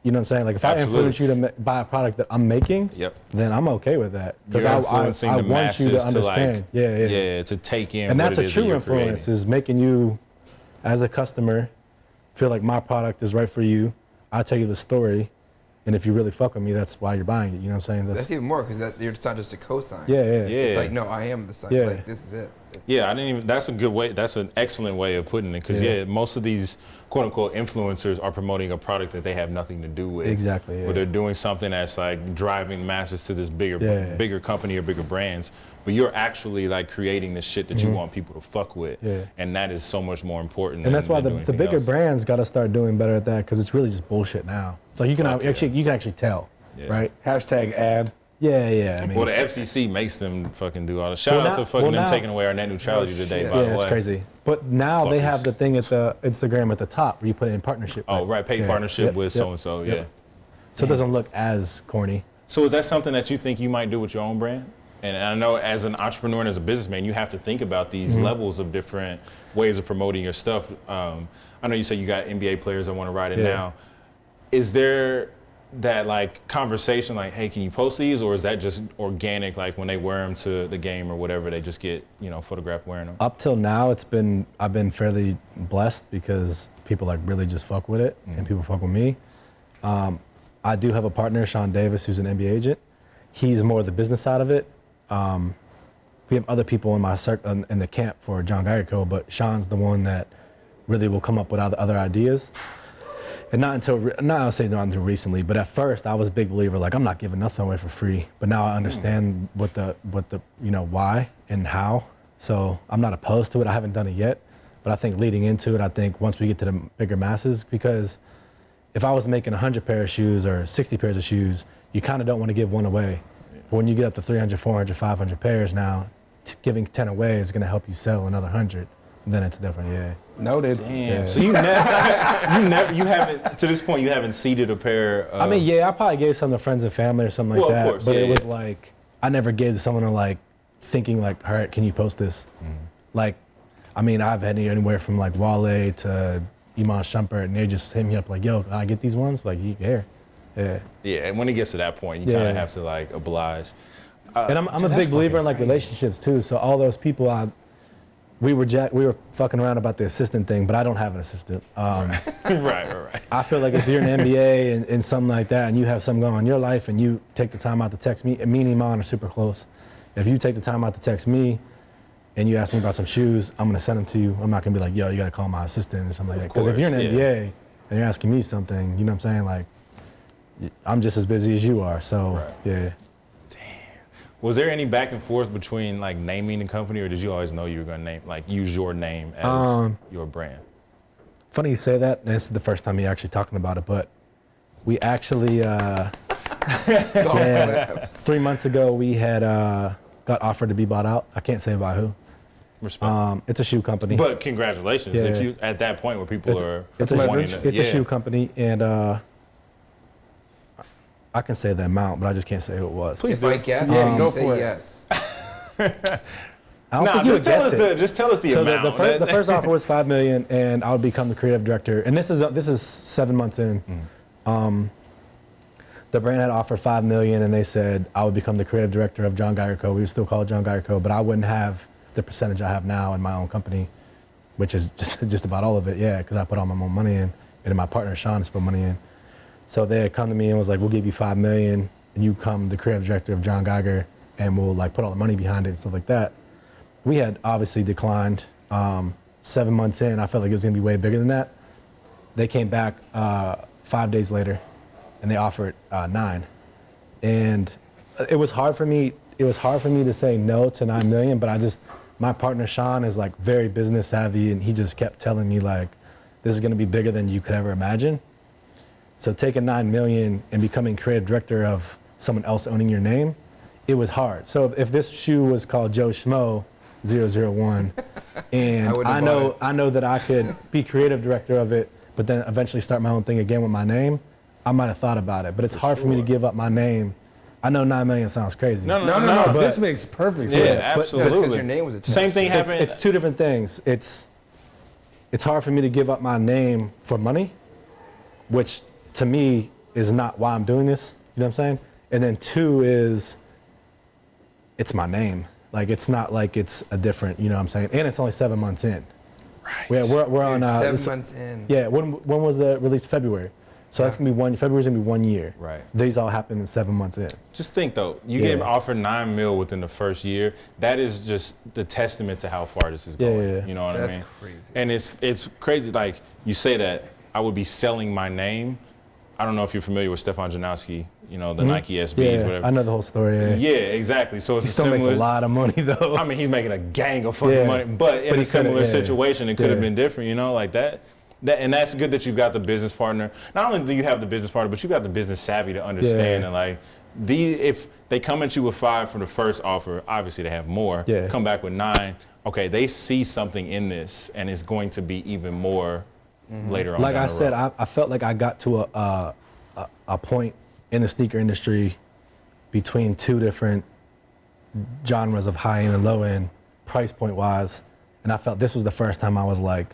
You know what I'm saying? Like if I influence you to buy a product that I'm making, then I'm okay with that.
Because I want you to understand.
To
take in.
And
what
that's
it
a
is
true
that
influence,
creating.
is making you, as a customer, feel like my product is right for you. I'll tell you the story, and if you really fuck with me, that's why you're buying it. You know what I'm saying?
That's even more, because it's not just a cosign.
Yeah.
It's like, no, I am the sign.
Yeah.
Like, this is it.
Yeah, that's a good way. That's an excellent way of putting it. Because most of these quote unquote influencers are promoting a product that they have nothing to do with.
Exactly.
Or they're doing something that's like driving masses to this bigger company or bigger brands. But you're actually like creating the shit that you want people to fuck with. Yeah. And that is so much more important.
And that's why the bigger brands got to start doing better at that, because it's really just bullshit now. So you can actually tell, right?
Hashtag ad.
Yeah. I mean,
well, the FCC makes them fucking do all the shout out to fucking them taking away our net neutrality today. By the way,
it's crazy. But now they have the thing at the Instagram at the top where you put it in partnership.
Oh, right, paid partnership with so and so. Yeah.
So it doesn't look as corny.
So is that something that you think you might do with your own brand? And I know as an entrepreneur and as a businessman, you have to think about these levels of different ways of promoting your stuff. I know you say you got NBA players that want to ride it now. Is there that like conversation like, hey, can you post these, or is that just organic, like when they wear them to the game or whatever, they just get photographed wearing them?
Up till now, I've been fairly blessed because people like really just fuck with it and people fuck with me. I do have a partner, Sean Davis, who's an NBA agent. He's more the business side of it. We have other people in my in the camp for John Geiger Co, but Sean's the one that really will come up with other ideas. And not until recently, but at first I was a big believer, like I'm not giving nothing away for free. But now I understand what the why and how. So I'm not opposed to it. I haven't done it yet, but I think leading into it, I think once we get to the bigger masses, because if I was making 100 pair of shoes or 60 pairs of shoes, you kind of don't want to give one away. But when you get up to 300, 400, 500 pairs now, giving 10 away is going to help you sell another 100. Then it's different,
Noted.
Damn. Yeah. So you haven't, to this point, you haven't seeded a pair.
I mean, I probably gave some to friends and family or something like that. Of course, but it was like, I never gave to someone like thinking like, all right, can you post this? Like, I mean, I've had anywhere from like Wale to Iman Shumpert, and they just hit me up like, yo, can I get these ones? Like, here. Yeah.
Yeah, and when it gets to that point, you kind of have to like oblige.
And I'm a big believer in like relationships too. So all those people we were fucking around about the assistant thing, but I don't have an assistant.
Right.
I feel like if you're in the NBA and something like that, and you have something going on in your life, and you take the time out to text me, and me and Iman are super close. If you take the time out to text me, and you ask me about some shoes, I'm gonna send them to you. I'm not gonna be like, yo, you gotta call my assistant or something like that. Because if you're in the NBA and you're asking me something, you know what I'm saying? Like, I'm just as busy as you are. So yeah.
Was there any back and forth between like naming the company, or did you always know you were gonna use your name as your brand?
Funny you say that. This is the first time you're actually talking about it, but we actually 3 months ago we had got offered to be bought out. I can't say by who.
Respect.
It's a shoe company.
But congratulations, if you at that point where people
it's a shoe company, and I can say the amount, but I just can't say who it was.
Please
do. I guess,
go for it.
Yes.
Just tell us the amount.
The first offer was $5 million, and I would become the creative director. And this is 7 months in. The brand had offered $5 million, and they said I would become the creative director of John Geiger Co. We would still call it John Geiger Co., but I wouldn't have the percentage I have now in my own company, which is just about all of it. Yeah, because I put all my own money in, and my partner Sean has put money in. So they had come to me and was like, "We'll give you $5 million, and you become the creative director of John Geiger, and we'll like put all the money behind it and stuff like that." We had obviously declined. 7 months in, I felt like it was gonna be way bigger than that. They came back 5 days later, and they offered 9. And it was hard for me. It was hard for me to say no to 9 million, but my partner Sean is like very business savvy, and he just kept telling me like, "This is gonna be bigger than you could ever imagine." So taking 9 million and becoming creative director of someone else owning your name, it was hard. So if this shoe was called Joe Schmo 001, and I know that I could be creative director of it, but then eventually start my own thing again with my name, I might have thought about it. But it's hard for me to give up my name. I know 9 million sounds crazy.
No. This makes perfect sense.
Yeah, absolutely.
Because your name was attached.
Same thing happened.
It's two different things. It's hard for me to give up my name for money, which to me is not why I'm doing this. You know what I'm saying? And then 2 is it's my name. Like it's not like it's a different. You know what I'm saying? And it's only 7 months in.
Right.
We're on
7 months in.
Yeah. When was the release? February. So that's gonna be February's gonna be 1 year.
Right.
These all happened in 7 months in.
Just think though, you get offered 9 mil within the first year. That is just the testament to how far this is going.
Yeah.
You know what I mean?
That's crazy.
And it's crazy. Like you say that I would be selling my name. I don't know if you're familiar with Stefan Janowski, you know, the Nike SBs, whatever.
I know the whole story.
Yeah, exactly. So it's
he still makes a lot of money though.
I mean, he's making a gang of fucking money, but in a similar situation, it could have been different, you know, like that. And that's good that you've got the business partner. Not only do you have the business partner, but you got the business savvy to understand and like if they come at you with 5 for the first offer, obviously they have more. Yeah. Come back with 9. Okay, they see something in this, and it's going to be even more later on.
Like I said, I felt like I got to a point in the sneaker industry between 2 different genres of high end and low end, price point wise, and I felt this was the first time I was like,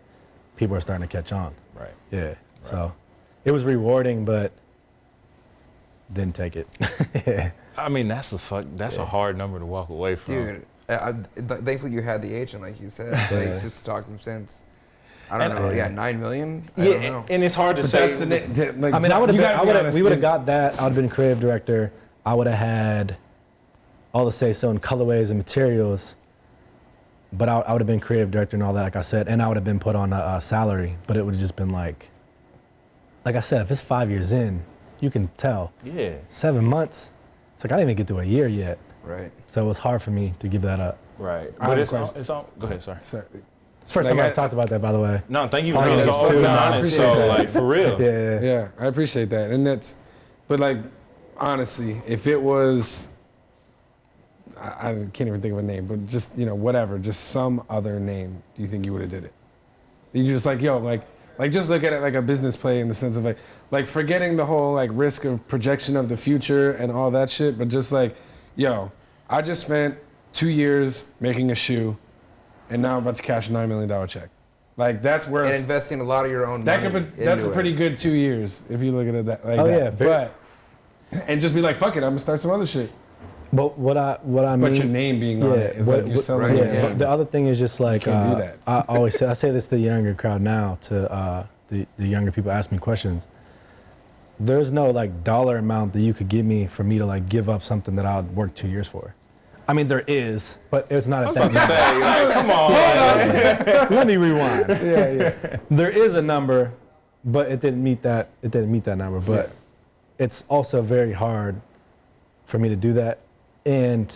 people are starting to catch on.
Right.
Yeah. Right. So it was rewarding, but didn't take it. Yeah.
I mean, that's a hard number to walk away from.
Dude, thankfully you had the agent, like you said, like, just to talk some sense. I don't know. Yeah, 9 million. I don't know.
And it's hard to say.
I mean, we would have got that. I would have been creative director. I would have had all the say so in colorways and materials. But I would have been creative director and all that, like I said, and I would have been put on a salary. But it would have just been like I said, if it's 5 years in, you can tell.
Yeah.
7 months. It's like I didn't even get to a year yet.
Right.
So it was hard for me to give that up.
Right. But it's all. Go ahead. Sorry.
It's the first time I've talked about that, by the way.
No, thank you for being so open and honest. So, like, for real.
Yeah, I appreciate that. And but like, honestly, if it was, I can't even think of a name, but just, you know, whatever, just some other name, do you think you would have did it? You just like, yo, like just look at it like a business play in the sense of like forgetting the whole like risk of projection of the future and all that shit, but just like, yo, I just spent 2 years making a shoe, and now I'm about to cash a $9 million check. Like that's where
and investing a lot of your own money.
That's a pretty good 2 years if you look at it that like that.
Yeah,
and just be like, fuck it, I'm gonna start some other shit.
But what I mean,
but your name being on it is like you're selling.
But the other thing is just like
you can't do that.
I say this to the younger crowd now, to the younger people ask me questions. There's no like dollar amount that you could give me for me to like give up something that I'd worked 2 years for. I mean, there is, but it's not at that number.
Come on.
Let me rewind. Yeah. There is a number, but it didn't meet that. It didn't meet that number. But it's also very hard for me to do that. And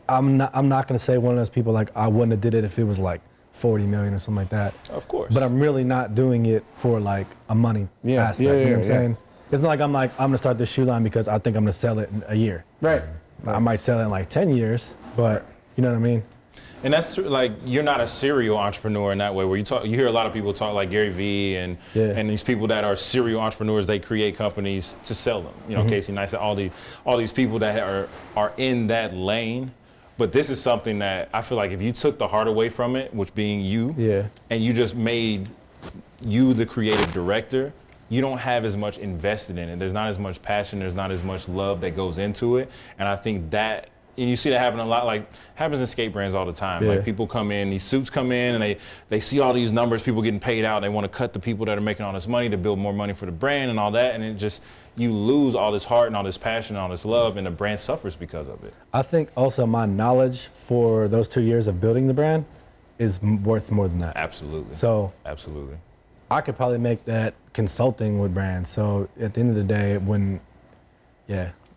I'm not going to say one of those people like I wouldn't have did it if it was like 40 million or something like that.
Of course.
But I'm really not doing it for like a money aspect. You know what I'm saying? It's not like I'm going to start this shoe line because I think I'm going to sell it in a year.
Right.
I might sell it in like 10 years, but you know what I mean?
And that's true. Like, you're not a serial entrepreneur in that way, where you hear a lot of people talk like Gary Vee and these people that are serial entrepreneurs. They create companies to sell them. You know, Casey Neistat, all these people that are in that lane. But this is something that I feel like if you took the heart away from it, which being you, and you just made you the creative director, you don't have as much invested in it. There's not as much passion. There's not as much love that goes into it. And I think that. And you see that happen a lot, like happens in skate brands all the time. Like people come in, these suits come in and they see all these numbers, people getting paid out. They want to cut the people that are making all this money to build more money for the brand and all that. And it just, you lose all this heart and all this passion and all this love, and the brand suffers because of it.
I think also my knowledge for those 2 years of building the brand is worth more than that.
Absolutely.
So
absolutely.
I could probably make that consulting with brands. So at the end of the day,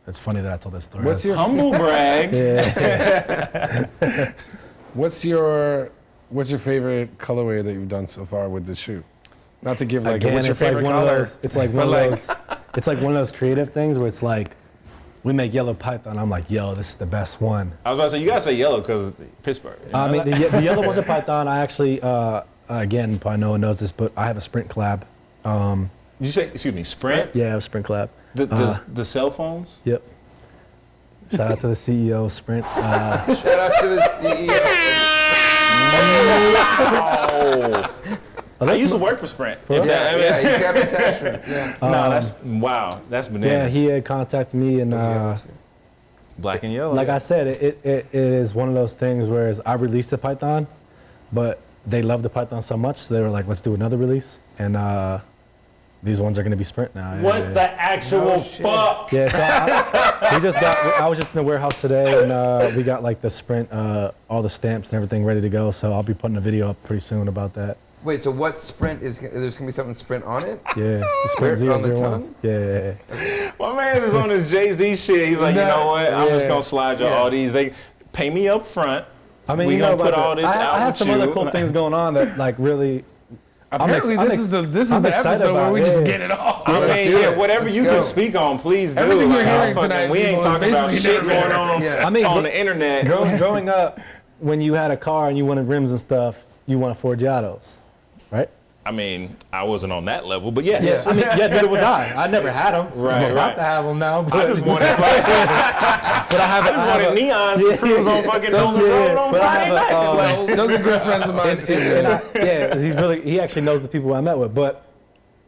it's funny that I told that story.
What's your humble brag?
What's your favorite colorway that you've done so far with the shoe? Not to give like what's your favorite color?
It's like one of those. It's like one of those creative things where it's like, we make yellow python. I'm like, yo, this is the best one.
I was about to say, you gotta say yellow because Pittsburgh.
I mean, the yellow one's a python. I actually, again, probably no one knows this, but I have a Sprint collab.
Did you say, excuse me, Sprint?
Yeah, I have a Sprint collab.
The cell phones?
Yep. Shout out to the CEO of Sprint.
Shout out to the CEO.
I used to work for Sprint.
He's got an attachment.
That's bananas.
Yeah, he had contacted me and
black and yellow.
Like I said, it is one of those things where I released the Python, but they loved the Python so much, so they were like, let's do another release. And these ones are going to be Sprint now.
What the actual fuck?
Yeah, so I was just in the warehouse today, and we got like the Sprint, all the stamps and everything ready to go. So I'll be putting a video up pretty soon about that.
Wait, so what Sprint is? There's going to be something Sprint on it?
Yeah, it's a Sprint
on the
001.
tongue?
Yeah.
My man is on his Jay-Z shit. He's like, you know what? I'm just going to slide you all these. They pay me up front.
I mean,
we going to put all this out
I have some other cool things going on that like really.
Apparently, this is the episode where we just get it off.
I mean, whatever you can speak on, please do.
Everything you're hearing tonight,
we ain't talking about shit going on on the internet.
Growing up, when you had a car and you wanted rims and stuff, you wanted Forgiatos, right?
I mean, I wasn't on that level, but yes.
Yeah, I mean, neither was I. I never had them.
Right.
I'm about to have them now. But
I just wanted, neons to cruise on fucking Nolan Road on Friday nights.
Those are good friends of mine too.
He actually knows the people I met with. But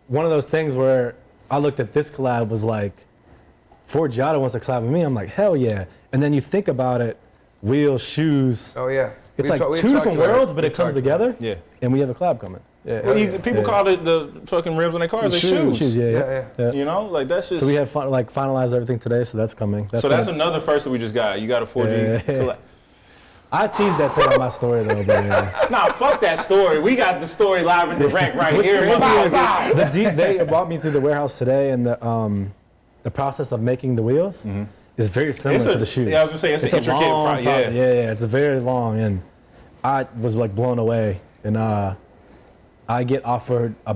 one of those things where I looked at this collab was like, Forgiato wants to collab with me. I'm like, hell yeah. And then you think about it, wheels, shoes.
Oh yeah.
It's like two different worlds, but it comes together.
Yeah.
And we have a collab coming. Yeah.
Well, people call it the fucking rims on their cars, they shoes.
Yeah.
You know, like that's just.
So we have finalized everything today, so that's coming.
That's another first that we just got. You got a 4G collab.
I teased that today on my story though, but
Nah, fuck that story. We got the story live and direct right here.
They brought me through the warehouse today, and the process of making the wheels is very similar to the shoes.
Yeah, I was gonna say it's an intricate process.
Yeah, it's a very long, and I was like blown away, and I get offered a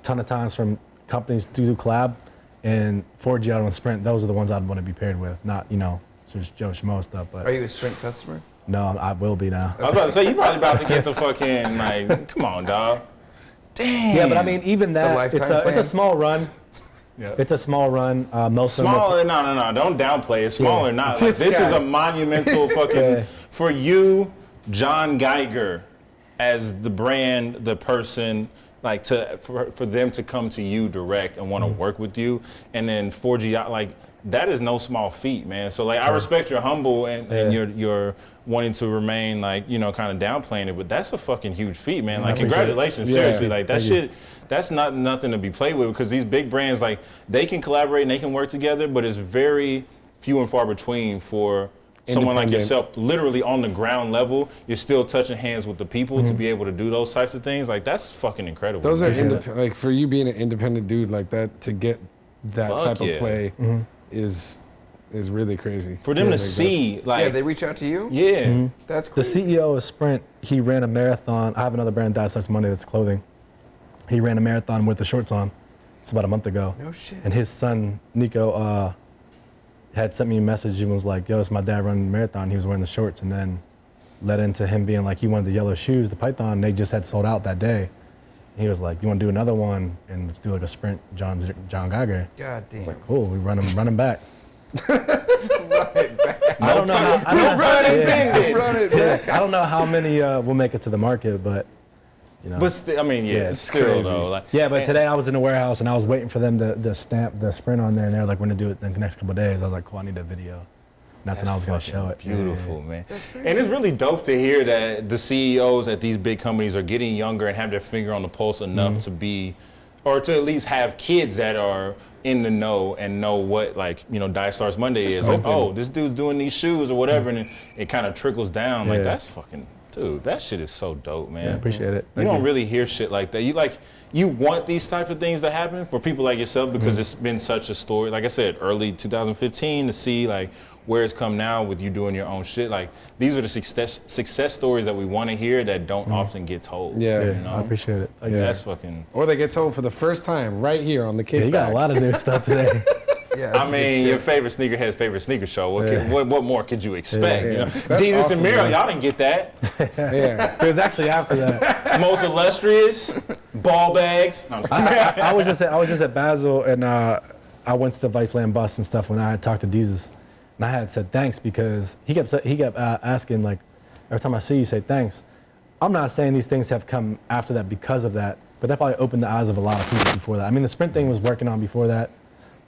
ton of times from companies to do collab, and Forgiato and Sprint, those are the ones I'd want to be paired with, not, just Joe Schmo stuff. But
are you a Sprint customer?
No, I will be now.
I was about to say, you probably about to get the fucking, like, come on, dog. Damn.
Yeah, but I mean, even that, it's a small run. Yeah. It's a small run. Most
smaller, no, don't downplay it. Smaller, not. Like, this is a monumental fucking, for you, John Geiger, as the brand, the person, like for them to come to you direct and want to work with you, and then 4G, like that is no small feat, man. So like I respect your humble and your wanting to remain like kind of downplaying it, but that's a fucking huge feat, man. Like congratulations, seriously, like that shit. That's not nothing to be played with, because these big brands, like they can collaborate and they can work together, but it's very few and far between for someone like yourself, literally on the ground level. You're still touching hands with the people to be able to do those types of things. Like that's fucking incredible.
Those are like for you being an independent dude like that, to get that type of play is really crazy.
For them to see, like,
they reach out to you.
Yeah,
That's cool.
The CEO of Sprint, he ran a marathon. I have another brand that starts Monday that's clothing. He ran a marathon with the shorts on. It's about a month ago.
No shit.
And his son, Nico, had sent me a message and was like, yo, it's my dad running the marathon. He was wearing the shorts, and then led into him being like, he wanted the yellow shoes, the Python, and they just had sold out that day. And he was like, you want to do another one and let's do like a sprint, John Geiger.
God damn.
I was like, cool, we run him back.
Run it back.
I don't know how.
Run it back.
I don't know how many will make it to the market, but you know.
but I mean,
it's
still
crazy.
though. Like,
Yeah, today I was in the warehouse and I was waiting for them to stamp the sprint on there, and they're like, we're gonna do it in the next couple of days. I was like, cool, I need that video. And that's when I was gonna show it.
Beautiful, man. And it's really dope to hear that the CEOs at these big companies are getting younger and have their finger on the pulse enough to be, or to at least have kids that are in the know and know what, like, you know, Diet Stars Monday is. Like, oh, this dude's doing these shoes or whatever, and it kind of trickles down. Like, that's fucking, dude, that shit is so dope, man.
Yeah, I appreciate it.
You don't really hear shit like that. You want these type of things to happen for people like yourself because it's been such a story. Like I said, early 2015 to see like where it's come now with you doing your own shit. Like, these are the success stories that we want to hear that don't often get told.
Yeah.
You know?
I appreciate it.
Like, that's fucking.
Or they get told for the first time right here on the Kickback.
Yeah, you got a lot of new stuff today.
Yeah.
I mean, your favorite sneakerhead's favorite sneaker show. What more could you expect?
Yeah.
You know?
That's
Jesus
awesome,
and Miro,
man.
y'all didn't get that.
Yeah.
It was actually after that.
Most illustrious, ball bags. No, I'm just kidding.
I was just at Basel, and I went to the Viceland bus and stuff when I had talked to Jesus, and I had said thanks because he kept asking, like, every time I see you, say thanks. I'm not saying these things have come after that because of that, but that probably opened the eyes of a lot of people before that. I mean, the Sprint thing was working on before that,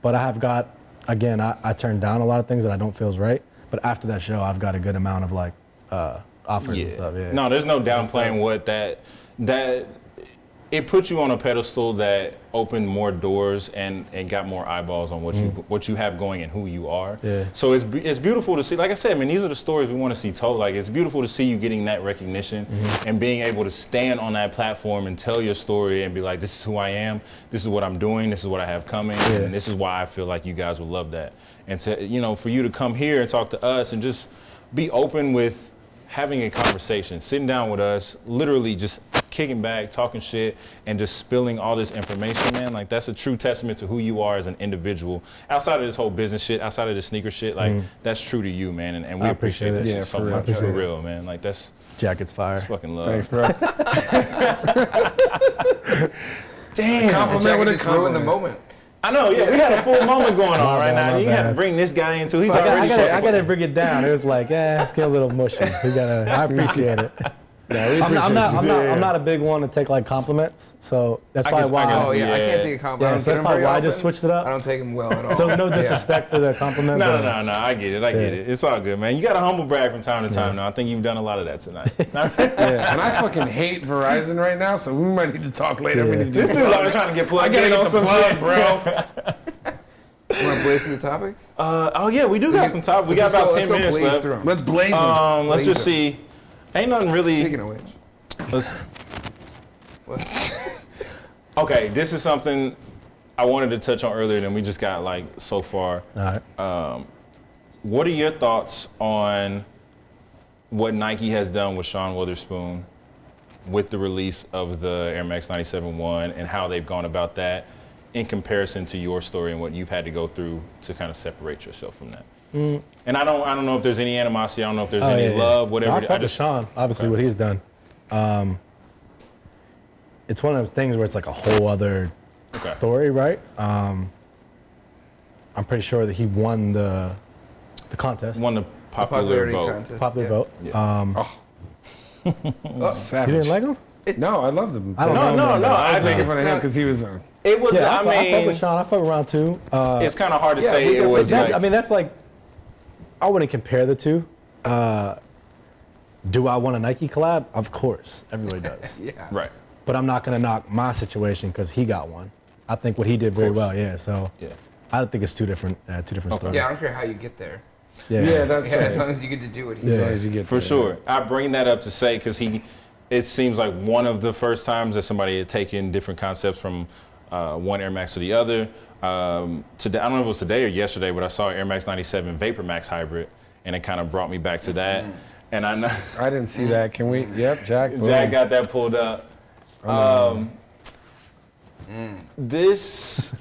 but I have got, again, I turned down a lot of things that I don't feel is right, but after that show, I've got a good amount of like offers and stuff. Yeah.
No, there's no downplaying what that it put you on a pedestal that opened more doors and got more eyeballs on what you have going and who you are.
Yeah.
So it's beautiful to see. Like I said, I mean, these are the stories we want to see told. Like, it's beautiful to see you getting that recognition and being able to stand on that platform and tell your story and be like, this is who I am, this is what I'm doing, this is what I have coming, and this is why I feel like you guys would love that. And to, you know, for you to come here and talk to us and just be open with having a conversation, sitting down with us, literally just kicking back, talking shit, and just spilling all this information, man. Like, that's a true testament to who you are as an individual. Outside of this whole business shit, outside of the sneaker shit, like, that's true to you, man. And we appreciate that shit so much, for real, man. Like, that's
Jacket's fire.
fucking love.
Thanks, bro.
Damn.
Compliment with a
just ruined the
compliment.
moment.
I know, yeah, we had a full moment going on right now.
my
You had to
bad.
bring this guy into. He's
I
already
gotta bring it down. It was like, it's getting a little mushy. I appreciate it.
Yeah, we
I'm
appreciate you.
not a big one to take like compliments, so that's
I
probably
guess-
why.
I
Oh yeah, I
Yeah.
can't take a compliment.
Yeah, so that's probably why I just switched it up.
I don't take them well at all.
So no disrespect to the compliment.
No,
but
I get it. I get it. It's all good, man. You got to humble brag from time to time now. I think you've done a lot of that tonight.
Yeah, and I fucking hate Verizon right now, so we might need to talk later.
Yeah.
We need to
This
do
dude's always trying to get plugged
I gotta
in
get
on
the
some
plug,
shit,
bro.
You want to blaze through the topics?
Oh yeah, we do got some topics. We got about 10 minutes left.
Let's blaze them.
Let's just see. Ain't nothing really.
Speaking of which.
Let's,
What?
okay, this is something I wanted to touch on earlier, and we just got like so far.
all right.
What are your thoughts on what Nike has done with Sean Witherspoon with the release of the Air Max 97-1 and how they've gone about that in comparison to your story and what you've had to go through to kind of separate yourself from that? And I don't know if there's any animosity. I don't know if there's any love, whatever.
No, I fuck with Sean, obviously, what he's done. It's one of those things where it's like a whole other story, right? I'm pretty sure that he won the contest.
Won the popular vote.
contest.
Popular vote.
Yeah.
You
Savage.
didn't like him?
No, I loved him.
I don't know.
No.
I was
I mean,
making fun of him because he was.
it was.
Yeah,
I
I fuck
mean,
with Sean. I fuck around too.
it's kind of hard to say
we
it was.
definitely-
Like,
I mean, that's like, I wouldn't compare the two. Do I want a Nike collab? Of course, everybody does.
Yeah.
right.
But I'm not gonna knock my situation because he got one. I think what he did very well. Yeah. So
Yeah.
I think it's two different stories.
Yeah, I don't care how you get there.
Yeah, that's
Yeah, as
right.
long as you get to do what he
As
said.
long as you get
For
there.
sure. I bring that up to say because it seems like one of the first times that somebody had taken different concepts from one Air Max to the other. Today, I don't know if it was today or yesterday, but I saw Air Max 97 Vapor Max hybrid, and it kind of brought me back to that. And I know
I didn't see that. Can we? Yep, Jack. Boom.
Jack got that pulled up. This.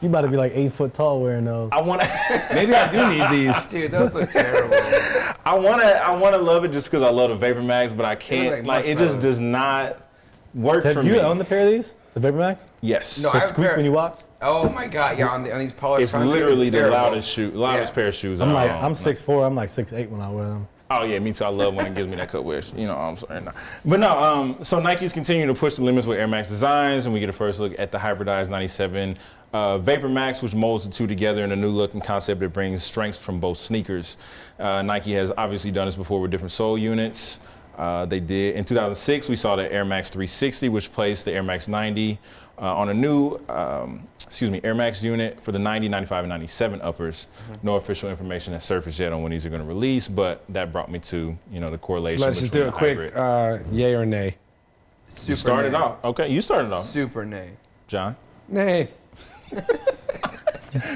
You about to be like 8 foot tall wearing those.
I want to.
Maybe I do need these.
Dude, those look terrible.
I want to love it just because I love the Vapor Max, but I can't. Like it just does not work for me.
Have you owned a pair of these? The Vapor Max?
Yes.
No,
The squeak when you walk?
Oh my god, yeah, on these polished.
It's literally the loudest pair of shoes.
I'm 6'4", I'm like 6'8" when I wear them.
Oh yeah, me too. I love when it gives me that cut wear. You know, I'm sorry. No. But no, so Nike's continuing to push the limits with Air Max designs, and we get a first look at the hybridized 97 Vapor Max, which molds the two together in a new look and concept that brings strengths from both sneakers. Nike has obviously done this before with different sole units. They did in 2006. We saw the Air Max 360, which placed the Air Max 90 on a new, Air Max unit for the 90, 95, and 97 uppers. No official information has surfaced yet on when these are going to release, but that brought me to the correlation.
So let's just do a quick yay or nay.
Super
You started
nay.
off. Okay, you started off.
Super nay.
John.
Nay.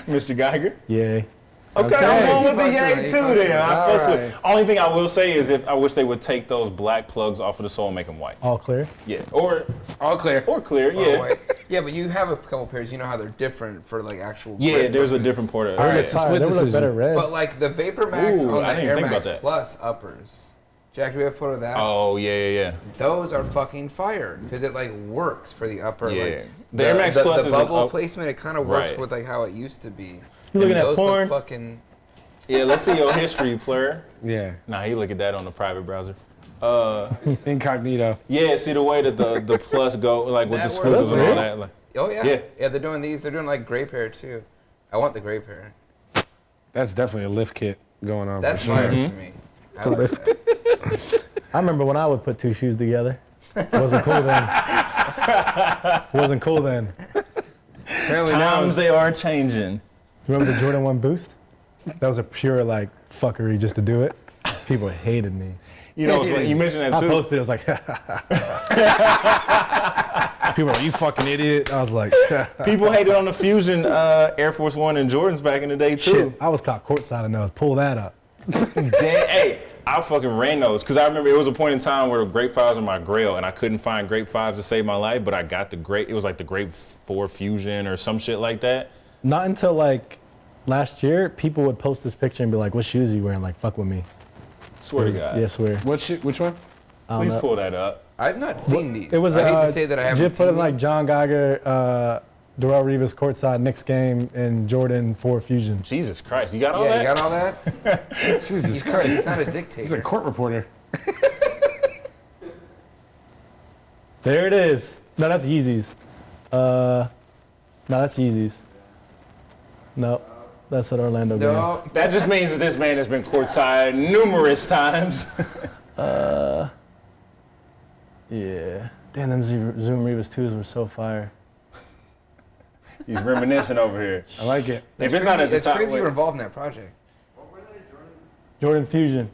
Mr. Geiger.
Yay.
Okay,
Okay.
I'm going with the
He
yay
fucks
too
with it.
then. I
All
fucks with
right.
it. Only thing I will say is I wish they would take those black plugs off of the sole and make them white.
All clear?
Yeah, or
All clear.
clear,
Oh,
yeah.
wait. Yeah, but you have a couple pairs. You know how they're different for like actual.
Yeah,
grip
there's a
purpose.
different port of
All right,
it.
so-
They
split
would look
decision.
better red.
But like the Vapor Max
Ooh,
on
I
the
didn't even
Air
think
Max
about that.
Plus uppers. Jack, do we have a photo of that?
Oh, yeah.
Those are fucking fire because it like works for the upper.
Yeah.
Like,
The Air Max Plus
the
is
bubble
a-
placement. It kind of works
Right.
with like how it used to be.
You looking
And
at
those look
porn?
Fucking.
Yeah, let's see your history, player.
Yeah.
Nah, you look at that on the private browser.
Incognito.
Yeah, see the way that the plus go, like with
That
the
works
squizzles and all
well.
that. Like,
Oh yeah.
Yeah.
Yeah, they're doing these. They're doing like gray pair too. I want the gray pair.
That's definitely a lift kit going on.
That's
for sure.
fire to me. I like that.
I remember when I would put two shoes together. Wasn't cool then. Wasn't cool then.
Apparently now
times they are changing.
Remember the Jordan 1 Boost? That was a pure like fuckery just to do it. People hated me.
You know, you mentioned that
I
too.
posted it, I was like, people were like, you fucking idiot. I was like,
People hated on the Fusion Air Force One and Jordans back in the day too.
shit. I was caught courtside in those. Pull that up.
Hey, I fucking ran those because I remember it was a point in time where the Grape 5s were my grail and I couldn't find Grape 5s to save my life, but I got it was like the Grape 4 Fusion or some shit like that.
Not until like last year, people would post this picture and be like, what shoes are you wearing? Like, fuck with me.
Swear to God.
Yeah, swear.
which one?
Please pull that up.
I've not seen these.
It was,
I hate to say that I haven't
Jip put
seen
in like
these.
John Geiger, Darrell Revis courtside Knicks game and Jordan 4 Fusion.
Jesus Christ, you got all
Yeah,
that?
you got all that?
Jesus
He's
Christ.
not a
He's a
dictator.
court reporter.
There it is. No, that's Yeezys. No, that's Yeezys. No, that's an Orlando game.
No,
That just means that this man has been courtside numerous times.
Yeah. Damn, them Zoom Revis 2s were so fire.
He's reminiscing over here.
I like it.
If it's not at the
it's
top,
crazy
wait.
you were involved in that project.
Jordan Fusion.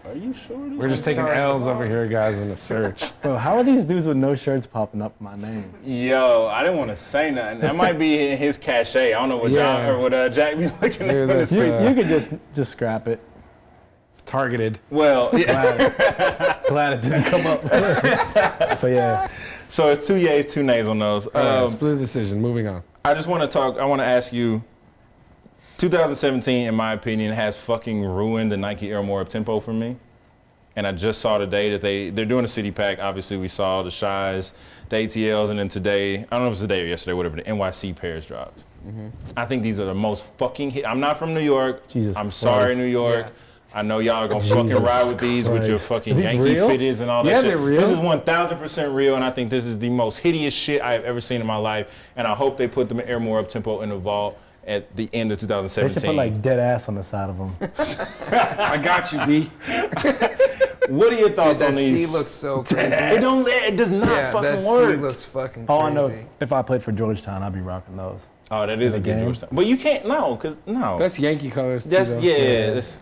Are you sure?
We're just taking L's over here, guys, in a search.
Bro, how are these dudes with no shirts popping up my name?
Yo, I didn't want to say nothing. That might be in his cachet. I don't know what John
Yeah.
or what Jack be looking
Look at
at.
this.
You could just scrap it.
It's targeted.
Well, yeah.
Glad it didn't come up. But yeah.
So it's 2 yays, 2 nays on those.
Split decision. Moving on.
I just want to talk. I want to ask you. 2017, in my opinion, has fucking ruined the Nike Air More Uptempo for me. And I just saw today that they're doing a city pack. Obviously, we saw the Shies, the ATLs, and then today, I don't know if it was today or yesterday, whatever, the NYC pairs dropped. I think these are the most fucking hit. I'm not from New York.
Jesus
I'm sorry,
Christ.
New York.
Yeah.
I know y'all are gonna fucking ride with these with your
Christ.
fucking
Are these
Yankee
real?
fitteds and all that
Yeah,
shit.
they're real.
This is 1000% real, and I think this is the most hideous shit I have ever seen in my life. And I hope they put them Air More Uptempo in the vault at the end of
They
2017.
should put like dead ass on the side of them.
I got you, B.
What are your thoughts
That
on these?
C looks so crazy.
It does not
Yeah,
fucking
that C
work.
looks fucking crazy.
All I know is if I played for Georgetown, I'd be rocking those.
Oh, that is a good
game.
Georgetown. But you can't, no, because, no.
That's Yankee colors, too,
That's,
though.
yeah. That's,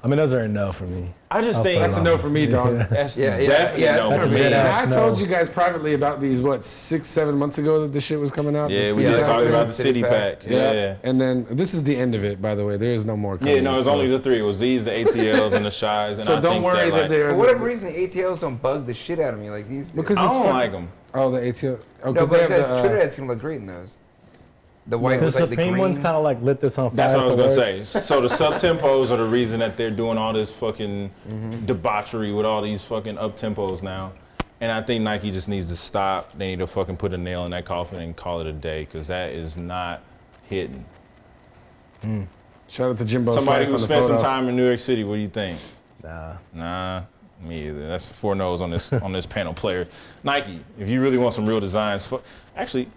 I mean, those are a no for me.
I just think
that's a no for me, dog.
That's definitely a no for me.
I told you guys privately about these 6-7 months ago that this shit was coming out.
Yeah, we did talk about the City Pack. Yeah.
And then this is the end of it, by the way. There is no more.
Yeah, no, it's only the three. It was these, the ATLs, and the Shies.
So don't worry that they're.
For whatever reason, the ATLs don't bug the shit out of me like these.
Because
I don't like them.
Oh, the ATL. Oh,
no, because Twitter ads can look great in those. The white
The
with like the
Supreme
green.
ones kind of like lit this on fire.
That's what I was gonna say. So the sub-tempos are the reason that they're doing all this fucking debauchery with all these fucking up-tempos now. And I think Nike just needs to stop. They need to fucking put a nail in that coffin and call it a day, because that is not hitting.
Shout out to Jimbo.
Somebody
Slice
who
on the
spent some
photo.
time in New York City, what do you think?
Nah.
Me either. That's 4 no's on this on this panel player. Nike, if you really want some real designs, actually,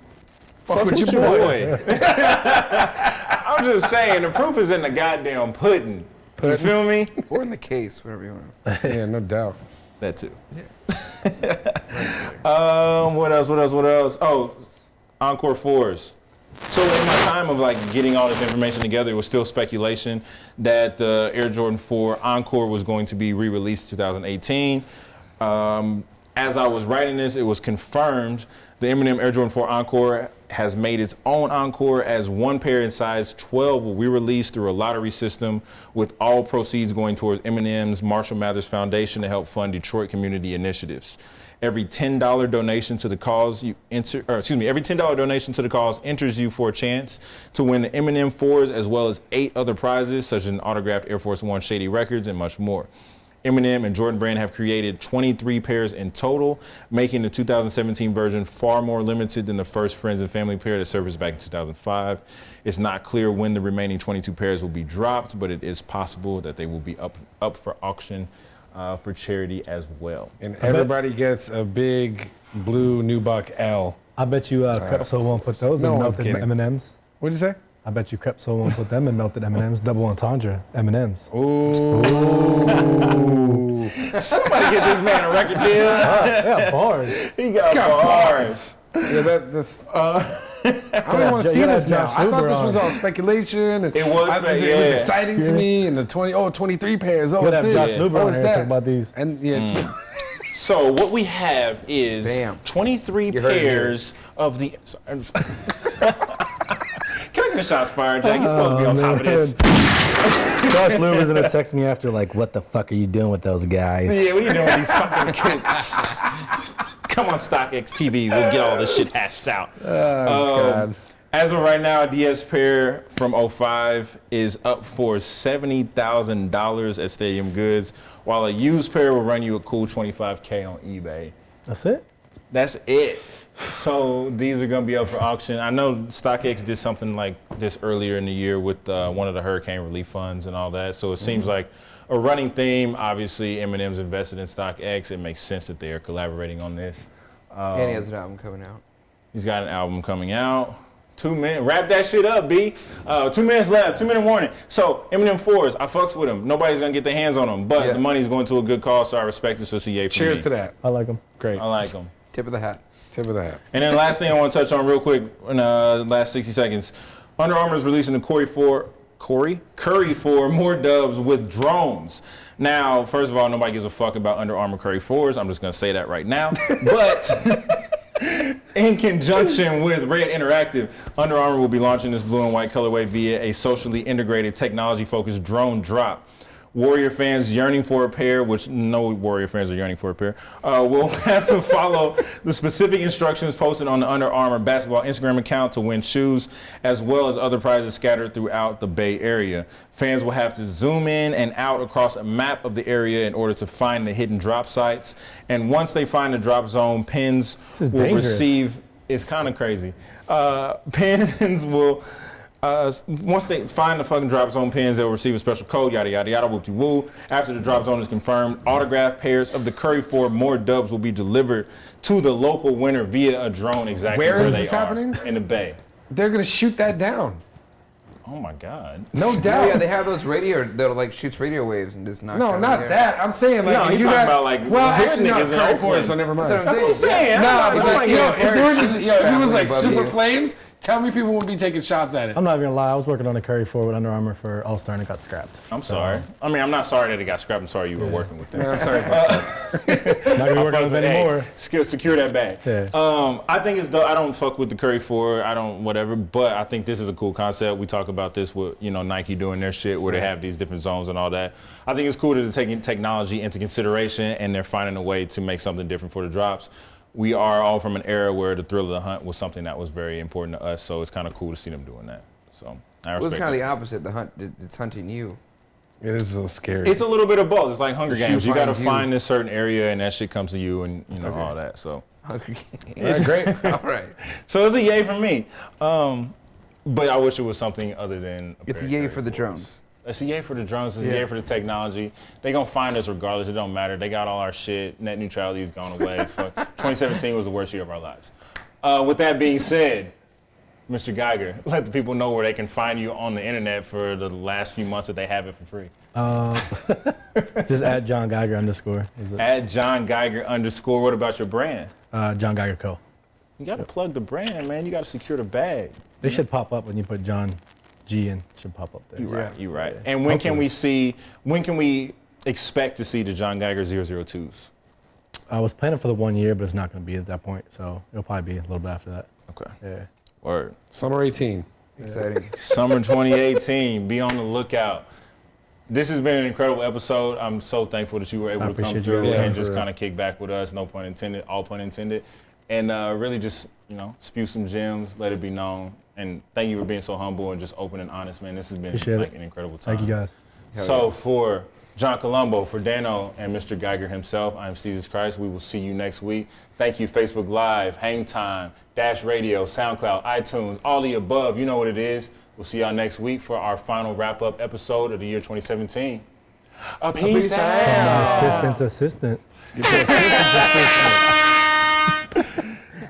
fuck with your boy. I'm just saying, the proof is in the goddamn pudding. You feel me?
Or in the case, whatever you want.
Yeah, no doubt.
That too. Yeah. What else? Oh, Encore 4s. So in my time of like getting all this information together, it was still speculation that the Air Jordan 4 Encore was going to be re-released in 2018. As I was writing this, it was confirmed the Eminem Air Jordan 4 Encore has made its own Encore, as one pair in size 12 will be released through a lottery system, with all proceeds going towards Eminem's Marshall Mathers Foundation to help fund Detroit community initiatives. Every $10 donation to the cause every $10 donation to the cause enters you for a chance to win the Eminem 4s, as well as 8 other prizes, such as an autographed Air Force One Shady Records and much more. Eminem and Jordan Brand have created 23 pairs in total, making the 2017 version far more limited than the first Friends and Family pair that surfaced back in 2005. It's not clear when the remaining 22 pairs will be dropped, but it is possible that they will be up for auction for charity as well.
And everybody gets a big blue Nubuck L.
I bet you Crepso won't put those in melted M&Ms.
What'd you say?
I bet you Crepso won't put them in melted M&Ms. Double entendre M&Ms.
Ooh.
Somebody get this man a record deal.
Yeah, bars.
He got bars.
Yeah, that's. I don't even want to see this now. I thought this was all speculation. And
it was.
It was exciting to me. And the 23 pairs. Oh, it's this.
Oh, it's that. Talk about these.
And
So what we have is 23 pairs of the. Can I get a shots fired, Jack? You're supposed to be on top of this.
Josh Luber's gonna text me after, like, what the fuck are you doing with those guys?
Yeah, what are you doing with these fucking kooks? Come on, StockX TV. We'll get all this shit hashed out.
Oh, God.
As of right now, a DS pair from 05 is up for $70,000 at Stadium Goods, while a used pair will run you a cool $25K on eBay.
That's it?
That's it. So these are going to be up for auction. I know StockX did something like this earlier in the year with one of the hurricane relief funds and all that. So it seems like a running theme. Obviously, Eminem's invested in StockX. It makes sense that they are collaborating on this.
And he has an album coming out.
He's got an album coming out. 2 minutes. Wrap that shit up, B. 2 minutes left. 2-minute warning. So Eminem 4s, I fucks with them. Nobody's going to get their hands on them. But the money's going to a good cause, so I respect it. So CA for
Cheers
me.
To that.
I like them.
Great.
I like them.
Tip of the hat.
Tip of the hat.
And then the last thing I want to touch on real quick in the last 60 seconds. Under Armour is releasing the Curry 4 more dubs with drones. Now, first of all, nobody gives a fuck about Under Armour Curry 4s. I'm just going to say that right now. But in conjunction with Red Interactive, Under Armour will be launching this blue and white colorway via a socially integrated, technology-focused drone drop. Warrior fans yearning for a pair, which no Warrior fans are yearning for a pair, will have to follow the specific instructions posted on the Under Armour basketball Instagram account to win shoes, as well as other prizes scattered throughout the Bay Area. Fans will have to zoom in and out across a map of the area in order to find the hidden drop sites. And once they find the drop zone, pins will receive. It's kind of crazy. Pins will. Once they find the fucking drop zone pins, they'll receive a special code, yada, yada, yada, whoop-de-woo. After the drop zone is confirmed, autographed pairs of the Curry 4 more dubs will be delivered to the local winner via a drone exactly where they are. Where is this happening? In the Bay.
They're going to shoot that down.
Oh, my God.
No doubt.
Yeah, they have those radio, that like shoots radio waves and just knock
No, not that. I'm saying like.
No, he's talking about like.
Well, actually, no, it's Curry 4, so never mind.
That's what I'm saying.
Nah, but like, if they were just, if it was like Super Flames, Tell me people wouldn't be taking shots at it.
I'm not even gonna lie. I was working on a Curry 4 with Under Armour for All-Star and it got scrapped.
I'm sorry. I mean, I'm not sorry that it got scrapped. I'm sorry you were working with that.
Yeah, I'm sorry.
Not gonna be working with it anymore.
Secure that bag.
Yeah.
I think it's I don't fuck with the Curry 4. I don't whatever. But I think this is a cool concept. We talk about this with Nike doing their shit where they have these different zones and all that. I think it's cool that they're taking technology into consideration and they're finding a way to make something different for the drops. We are all from an era where the thrill of the hunt was something that was very important to us, so it's kind of cool to see them doing that. So I respect
it was kind of
that.
the opposite. The hunt, it's hunting you.
It is a little scary.
It's a little bit of both. It's like Hunger
The
Games.
shoe
You got to
finds you.
find this certain area, and that shit comes to you, and all that. So
Hunger Games.
Yeah, great.
All right.
so it's a yay for me. But I wish it was something other than.
It's a yay for the drones.
It's a yay for the drones. It's a yay for the technology. They gonna find us regardless. It don't matter. They got all our shit. Net neutrality is gone away. Fuck. 2017 was the worst year of our lives. With that being said, Mr. Geiger, let the people know where they can find you on the internet for the last few months that they have it for free.
Just at John Geiger _.
At John Geiger _. What about your brand?
John Geiger Co.
You gotta plug the brand, man. You gotta secure the bag.
They should pop up when you put John G in. Should pop up there.
You're right. And when can we expect to see the John Geiger 002s?
I was planning for the 1 year, but it's not going to be at that point, so it'll probably be a little bit after that.
Okay.
Yeah.
Word.
Summer 18.
Exciting.
Summer 2018. Be on the lookout. This has been an incredible episode. I'm so thankful that you were able to come through and just kind of kick back with us. No pun intended. All pun intended. And really just, spew some gems, let it be known. And thank you for being so humble and just open and honest, man. This has been an incredible time.
Thank you, guys.
So for John Colombo, for Dano, and Mr. Geiger himself, I'm Jesus Christ. We will see you next week. Thank you, Facebook Live, Hang Time, Dash Radio, SoundCloud, iTunes, all the above. You know what it is. We'll see y'all next week for our final wrap-up episode of the year 2017. Peace out.
Assistant.
Get your assistant's assistant.